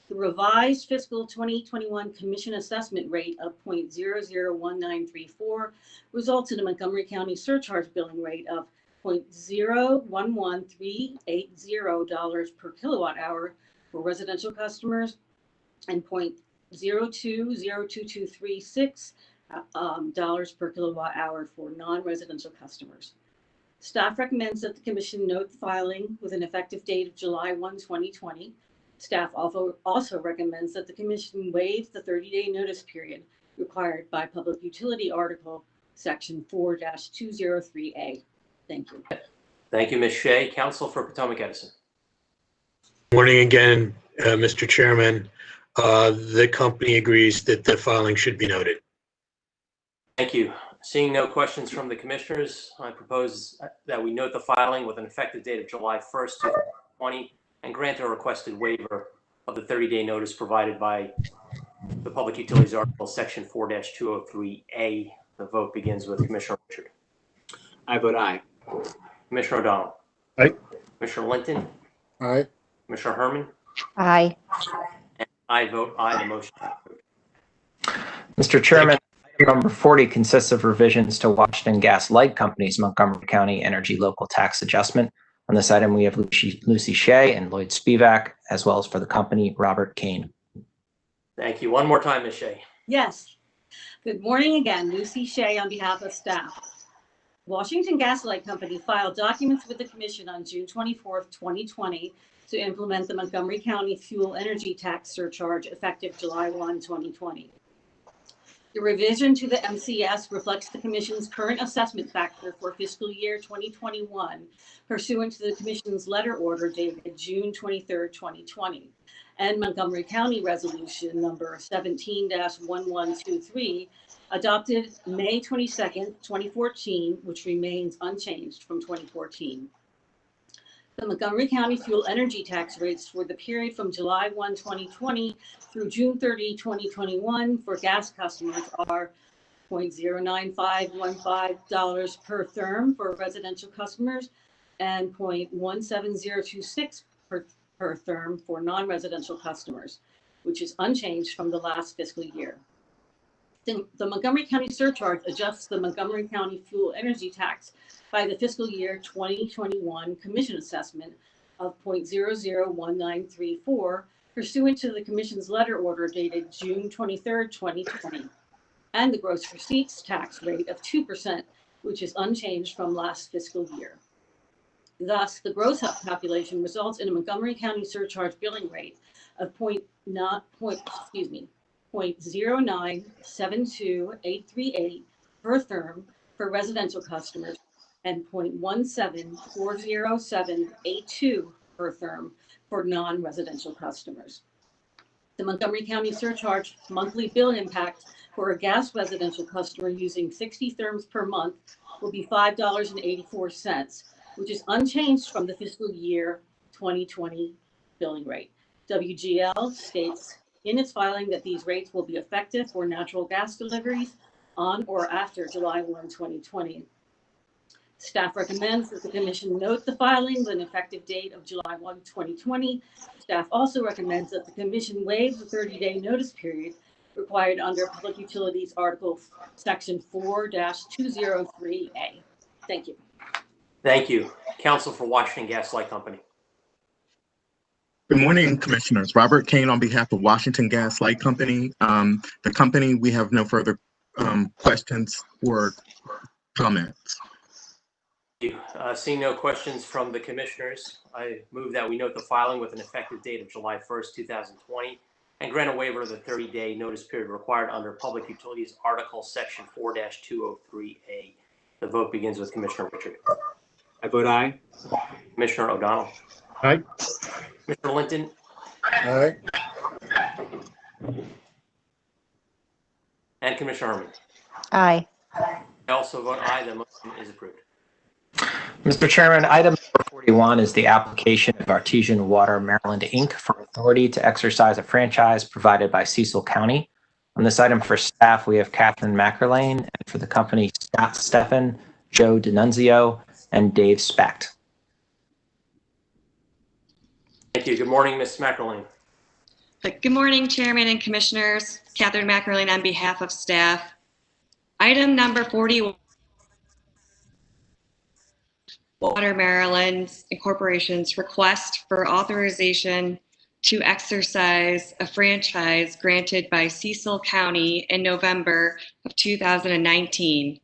the revised fiscal 2021 commission assessment rate of 0.001934 results in a Montgomery County surcharge billing rate of $0.011380 per kilowatt hour for residential customers and $0.020236 dollars per kilowatt hour for non-residential customers. Staff recommends that the commission note the filing with an effective date of July 1, 2020. Staff also recommends that the commission waive the 30-day notice period required by Public Utility Article Section 4-203A. Thank you. Thank you, Ms. Shea. Counsel for Potomac Edison. Morning again, Mr. Chairman. The company agrees that the filing should be noted. Thank you. Seeing no questions from the commissioners, I propose that we note the filing with an effective date of July 1st, 2020, and grant a requested waiver of the 30-day notice provided by the Public Utilities Article, Section 4-203A. The vote begins with Commissioner Richard. I vote aye. Commissioner O'Donnell. Aye. Commissioner Linton. Aye. Commissioner Herman. Aye. And I vote aye. The motion is approved. Mr. Chairman, item number 40 consists of revisions to Washington Gas Light Company's Montgomery County Energy Local Tax Adjustment. On this item, we have Lucy Shea and Lloyd Spivak, as well as for the company, Robert Kane. Thank you. One more time, Ms. Shea. Yes. Good morning again. Lucy Shea on behalf of staff. Washington Gas Light Company filed documents with the Commission on June 24th, 2020 to implement the Montgomery County Fuel Energy Tax Surcharge effective July 1, 2020. The revision to the MCS reflects the Commission's current assessment factor for fiscal year 2021 pursuant to the Commission's letter order dated June 23, 2020, and Montgomery County Resolution number 17-1123 adopted May 22, 2014, which remains unchanged from 2014. The Montgomery County fuel energy tax rates for the period from July 1, 2020 through June 30, 2021 for gas customers are $0.09515 per therm for residential customers and $0.17026 per therm for non-residential customers, which is unchanged from the last fiscal year. The Montgomery County surcharge adjusts the Montgomery County fuel energy tax by the fiscal year 2021 commission assessment of $0.001934 pursuant to the Commission's letter order dated June 23, 2020, and the gross receipts tax rate of 2%, which is unchanged from last fiscal year. Thus, the gross calculation results in a Montgomery County surcharge billing rate of $0.0972838 per therm for residential customers and $0.1740782 per therm for non-residential customers. The Montgomery County surcharge monthly bill impact for a gas residential customer using 60 therms per month will be $5.84, which is unchanged from the fiscal year 2020 billing rate. WGL states in its filing that these rates will be effective for natural gas deliveries on or after July 1, 2020. Staff recommends that the Commission note the filing with an effective date of July 1, 2020. Staff also recommends that the Commission waive the 30-day notice period required under Public Utilities Article Section 4-203A. Thank you. Thank you. Counsel for Washington Gas Light Company. Good morning, Commissioners. Robert Kane on behalf of Washington Gas Light Company. The company, we have no further questions or comments. Thank you. Seeing no questions from the commissioners, I move that we note the filing with an effective date of July 1st, 2020, and grant a waiver of the 30-day notice period required under Public Utilities Article Section 4-203A. The vote begins with Commissioner Richard. I vote aye. Commissioner O'Donnell. Aye. Commissioner Linton. Aye. And Commissioner Herman. Aye. I also vote aye. The motion is approved. Mr. Chairman, item number 41 is the application of Artesian Water Maryland, Inc. for authority to exercise a franchise provided by Cecil County. On this item for staff, we have Catherine Mackerlane, and for the company, Scott Steffen, Joe D'Annunzio, and Dave Specht. Thank you. Good morning, Ms. McElwain. Good morning, Chairman and Commissioners. Catherine McElwain on behalf of staff. Item number 41, Water Maryland Incorporation's request for authorization to exercise a franchise granted by Cecil County in November of 2019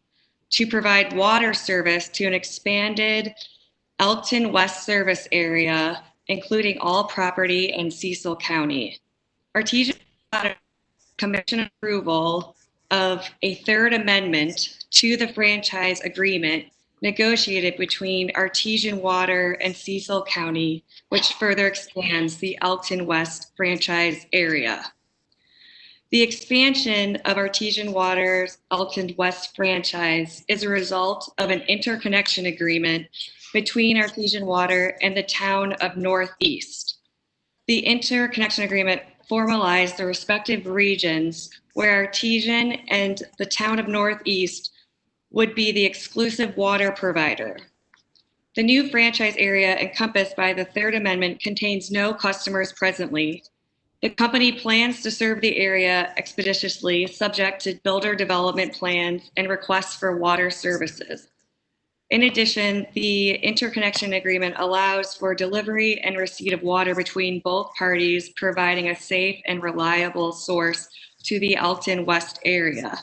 to provide water service to an expanded Elkton West service area, including all property in Cecil County. Artesian Water Commission approval of a third amendment to the franchise agreement negotiated between Artesian Water and Cecil County, which further expands the Elkton West franchise area. The expansion of Artesian Water's Elkton West franchise is a result of an interconnection agreement between Artesian Water and the town of Northeast. The interconnection agreement formalized the respective regions where Artesian and the town of Northeast would be the exclusive water provider. The new franchise area encompassed by the Third Amendment contains no customers presently. The company plans to serve the area expeditiously, subject to builder development plans and requests for water services. In addition, the interconnection agreement allows for delivery and receipt of water between both parties, providing a safe and reliable source to the Elkton West area.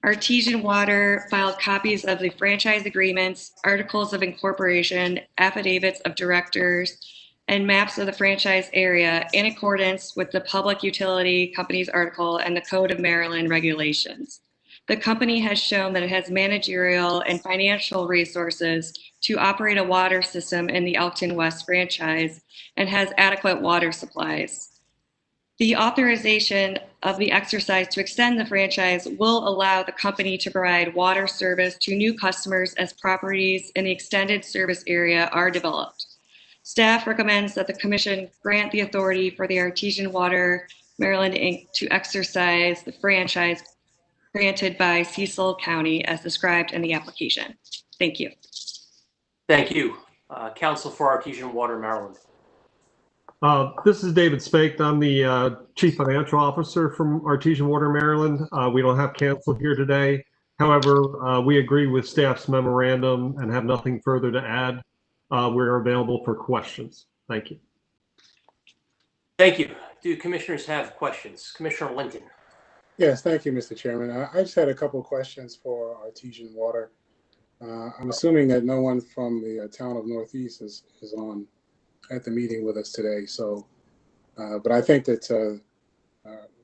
Artesian Water filed copies of the franchise agreements, articles of incorporation, affidavits of directors, and maps of the franchise area in accordance with the Public Utility Companies article and the Code of Maryland regulations. The company has shown that it has managerial and financial resources to operate a water system in the Elkton West franchise and has adequate water supplies. The authorization of the exercise to extend the franchise will allow the company to provide water service to new customers as properties in the extended service area are developed. Staff recommends that the Commission grant the authority for the Artesian Water Maryland Inc. to exercise the franchise granted by Cecil County as described in the application. Thank you. Thank you. Counsel for Artesian Water Maryland. This is David Spake. I'm the Chief Financial Officer from Artesian Water Maryland. We don't have counsel here today. However, we agree with staff's memorandum and have nothing further to add. We're available for questions. Thank you. Thank you. Do commissioners have questions? Commissioner Linton. Yes, thank you, Mr. Chairman. I just had a couple of questions for Artesian Water. I'm assuming that no one from the town of Northeast is on at the meeting with us today. So, but I think that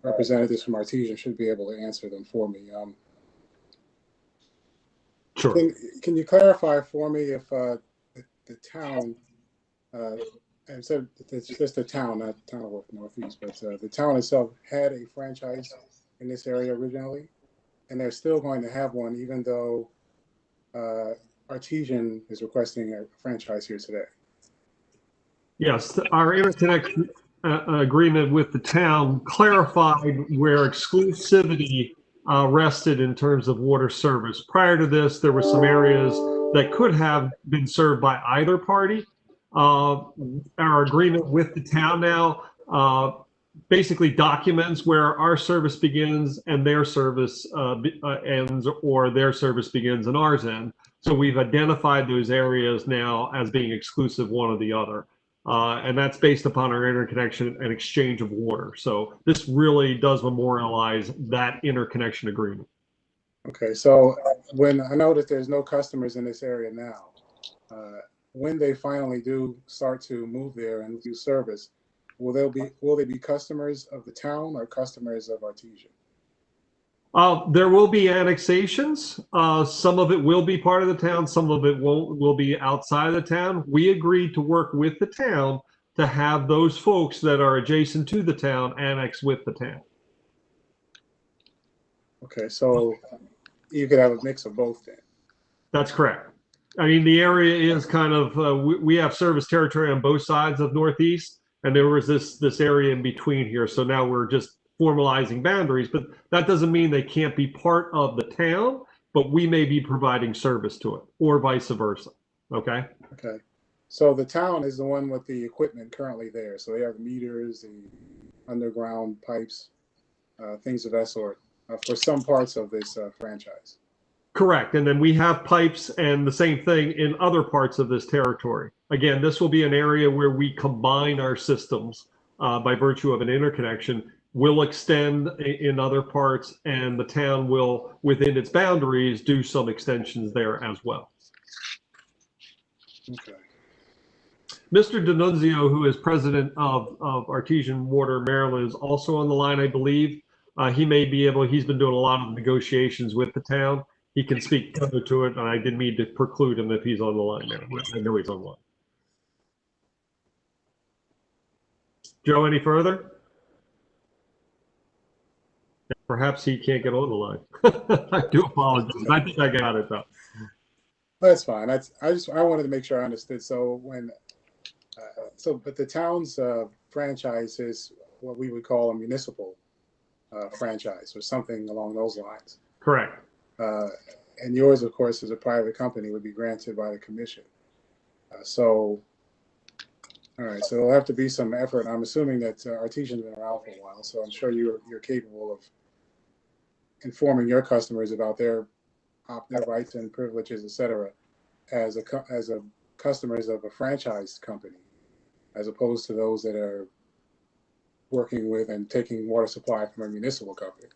representatives from Artesian should be able to answer them for me. Sure. Can you clarify for me if the town, and so it's just the town, not the town of Northeast, but the town itself had a franchise in this area originally, and they're still going to have one, even though Artesian is requesting a franchise here today? Yes, our interconnection agreement with the town clarified where exclusivity rested in terms of water service. Prior to this, there were some areas that could have been served by either party. Our agreement with the town now basically documents where our service begins and their service ends, or their service begins and ours end. So we've identified those areas now as being exclusive one or the other. And that's based upon our interconnection and exchange of water. So this really does memorialize that interconnection agreement. Okay, so when I know that there's no customers in this area now, when they finally do start to move there and do service, will they be customers of the town or customers of Artesian? There will be annexations. Some of it will be part of the town. Some of it will be outside of the town. We agreed to work with the town to have those folks that are adjacent to the town annex with the town. Okay, so you could have a mix of both then. That's correct. I mean, the area is kind of, we have service territory on both sides of Northeast, and there was this area in between here. So now we're just formalizing boundaries, but that doesn't mean they can't be part of the town, but we may be providing service to it, or vice versa. Okay. Okay. So the town is the one with the equipment currently there. So they have the meters, the underground pipes, things of that sort for some parts of this franchise. Correct. And then we have pipes and the same thing in other parts of this territory. Again, this will be an area where we combine our systems by virtue of an interconnection. Will extend in other parts, and the town will, within its boundaries, do some extensions there as well. Okay. Mr. D'Annunzio, who is president of Artesian Water Maryland, is also on the line, I believe. He may be able, he's been doing a lot of negotiations with the town. He can speak further to it, and I didn't mean to preclude him if he's on the line now. I know he's on the line. Joe, any further? Perhaps he can't get on the line. I do apologize. I think I got it though. That's fine. I wanted to make sure I understood. So when, but the town's franchise is what we would call a municipal franchise or something along those lines. Correct. And yours, of course, as a private company, would be granted by the commission. So, all right. So there'll have to be some effort. I'm assuming that Artesian's been around for a while, so I'm sure you're capable of informing your customers about their rights and privileges, et cetera, as a customers of a franchise company, as opposed to those that are working with and taking water supply from a municipal company.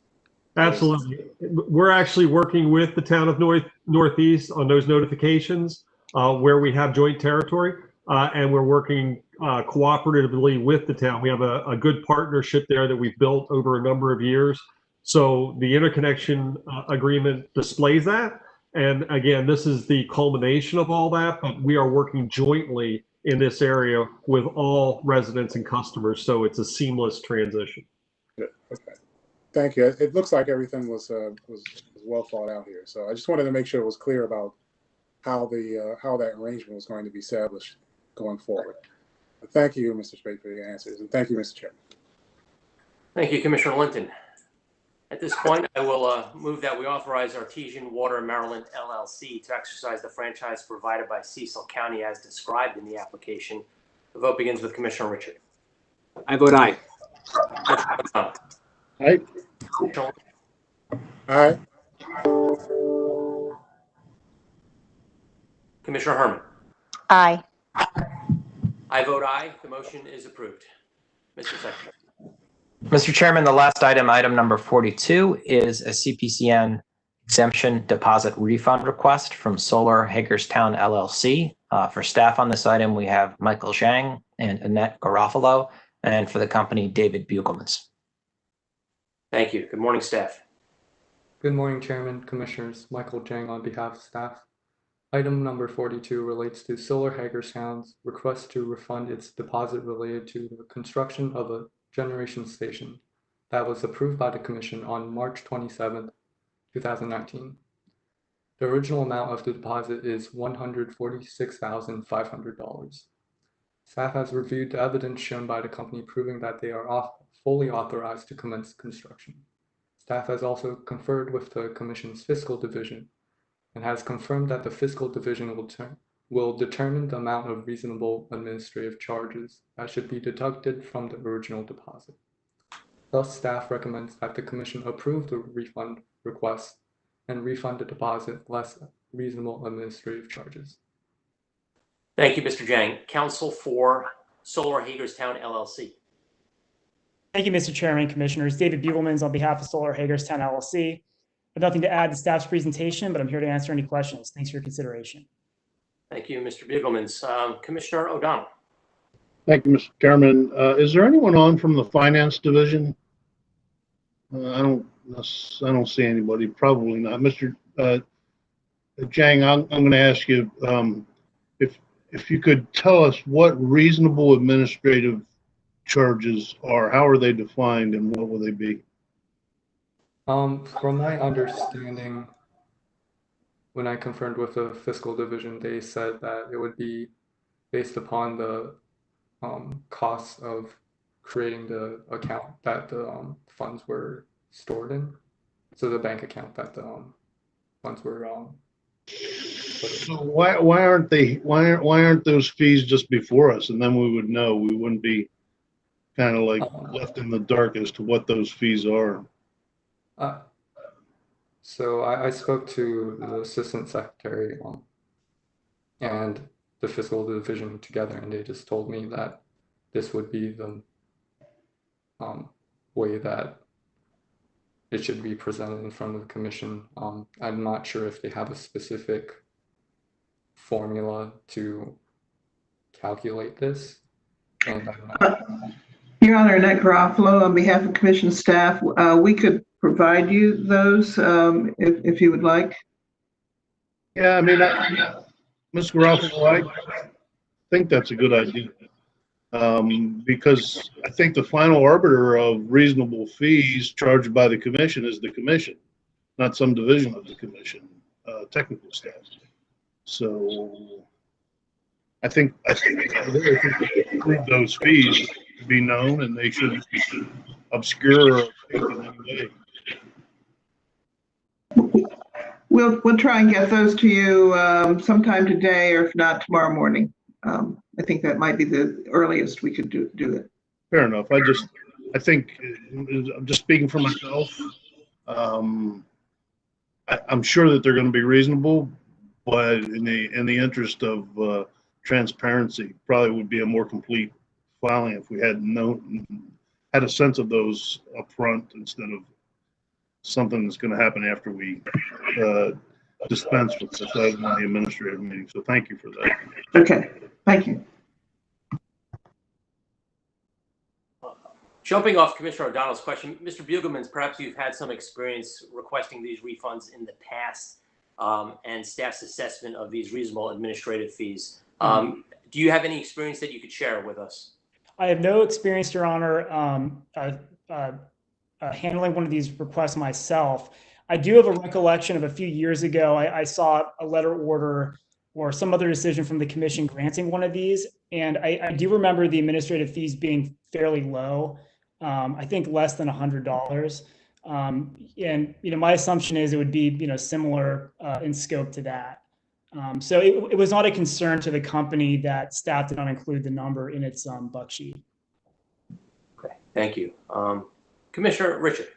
Absolutely. We're actually working with the town of Northeast on those notifications where we have joint territory, and we're working cooperatively with the town. We have a good partnership there that we've built over a number of years. So the interconnection agreement displays that. And again, this is the culmination of all that, but we are working jointly in this area with all residents and customers. So it's a seamless transition. Good. Okay. Thank you. It looks like everything was well thought out here. So I just wanted to make sure it was clear about how that arrangement was going to be established going forward. But thank you, Mr. Spade, for your answers, and thank you, Mr. Chairman. Thank you, Commissioner Linton. At this point, I will move that we authorize Artesian Water Maryland LLC to exercise the franchise provided by Cecil County as described in the application. The vote begins with Commissioner Richard. I vote aye. Aye. Aye. Commissioner Herman. Aye. I vote aye. The motion is approved. Mr. Secretary. Mr. Chairman, the last item, item number 42, is a CPCN exemption deposit refund request from Solar Hagerstown LLC. For staff on this item, we have Michael Zhang and Annette Garofalo, and for the company, David Bugelmans. Thank you. Good morning, staff. Good morning, Chairman, Commissioners. Michael Zhang on behalf of staff. Item number 42 relates to Solar Hagerstown's request to refund its deposit related to the construction of a generation station that was approved by the Commission on March 27, 2019. The original amount of the deposit is $146,500. Staff has reviewed the evidence shown by the company proving that they are fully authorized to commence construction. Staff has also conferred with the Commission's Fiscal Division and has confirmed that the Fiscal Division will determine the amount of reasonable administrative charges that should be deducted from the original deposit. Thus, staff recommends that the Commission approve the refund request and refund the deposit less reasonable administrative charges. Thank you, Mr. Zhang. Counsel for Solar Hagerstown LLC. Thank you, Mr. Chairman, Commissioners. David Bugelmans on behalf of Solar Hagerstown LLC. I have nothing to add to staff's presentation, but I'm here to answer any questions. Thanks for your consideration. Thank you, Mr. Bugelmans. Commissioner O'Donnell. Thank you, Mr. Chairman. Is there anyone on from the Finance Division? I don't see anybody. Probably not. Mr. Zhang, I'm going to ask you if you could tell us what reasonable administrative charges are. How are they defined, and what will they be? From my understanding, when I confirmed with the Fiscal Division, they said that it would be based upon the costs of creating the account that the funds were stored in. So the bank account that the funds were So why aren't those fees just before us, and then we would know? We wouldn't be kind of like left in the dark as to what those fees are. So I spoke to the assistant secretary and the fiscal division together, and they just told me that this would be the way that it should be presented in front of the commission. I'm not sure if they have a specific formula to calculate this. And Your Honor, Annette Garofalo, on behalf of commission staff, we could provide you those if you would like. Yeah, I mean, Ms. Garofalo, I think that's a good idea. Because I think the final arbiter of reasonable fees charged by the commission is the commission, not some division of the commission, technical staff. So I think approve those fees to be known, and they shouldn't be obscure or in any way. We'll try and get those to you sometime today, or if not, tomorrow morning. I think that might be the earliest we could do it. Fair enough. I think I'm just speaking for myself. I'm sure that they're going to be reasonable, but in the interest of transparency, probably would be a more complete filing if we had a sense of those up front instead of something that's going to happen after we dispense with this item on the administrative meeting. So thank you for that. Okay, thank you. Jumping off Commissioner O'Donnell's question, Mr. Bugelmans, perhaps you've had some experience requesting these refunds in the past and staff's assessment of these reasonable administrative fees. Do you have any experience that you could share with us? I have no experience, Your Honor, handling one of these requests myself. I do have a recollection of a few years ago, I saw a letter order or some other decision from the commission granting one of these. And I do remember the administrative fees being fairly low. I think less than $100. And, my assumption is it would be, similar in scope to that. So it was not a concern to the company that staff did not include the number in its buck sheet. Okay, thank you. Commissioner Richard.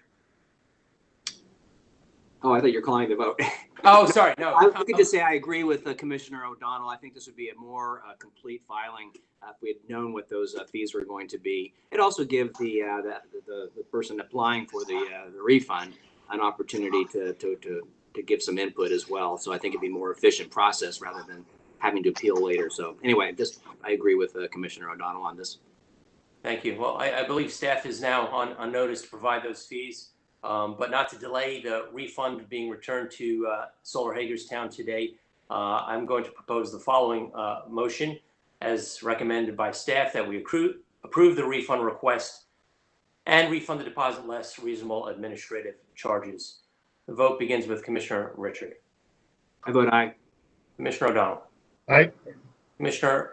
Oh, I thought you were calling the vote. Oh, sorry. No. I could just say I agree with Commissioner O'Donnell. I think this would be a more complete filing if we had known what those fees were going to be. It also gives the person applying for the refund an opportunity to give some input as well. So I think it'd be a more efficient process rather than having to appeal later. So anyway, I agree with Commissioner O'Donnell on this. Thank you. Well, I believe staff is now on notice to provide those fees. But not to delay the refund being returned to Solar Hagerstown today, I'm going to propose the following motion as recommended by staff that we approve the refund request and refund the deposit less reasonable administrative charges. The vote begins with Commissioner Richard. I vote aye. Commissioner O'Donnell. Aye. Commissioner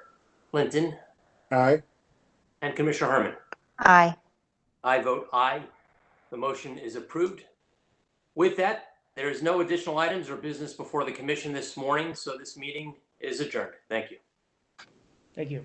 Linton. Aye. And Commissioner Herman. Aye. I vote aye. The motion is approved. With that, there is no additional items or business before the commission this morning, so this meeting is adjourned. Thank you. Thank you.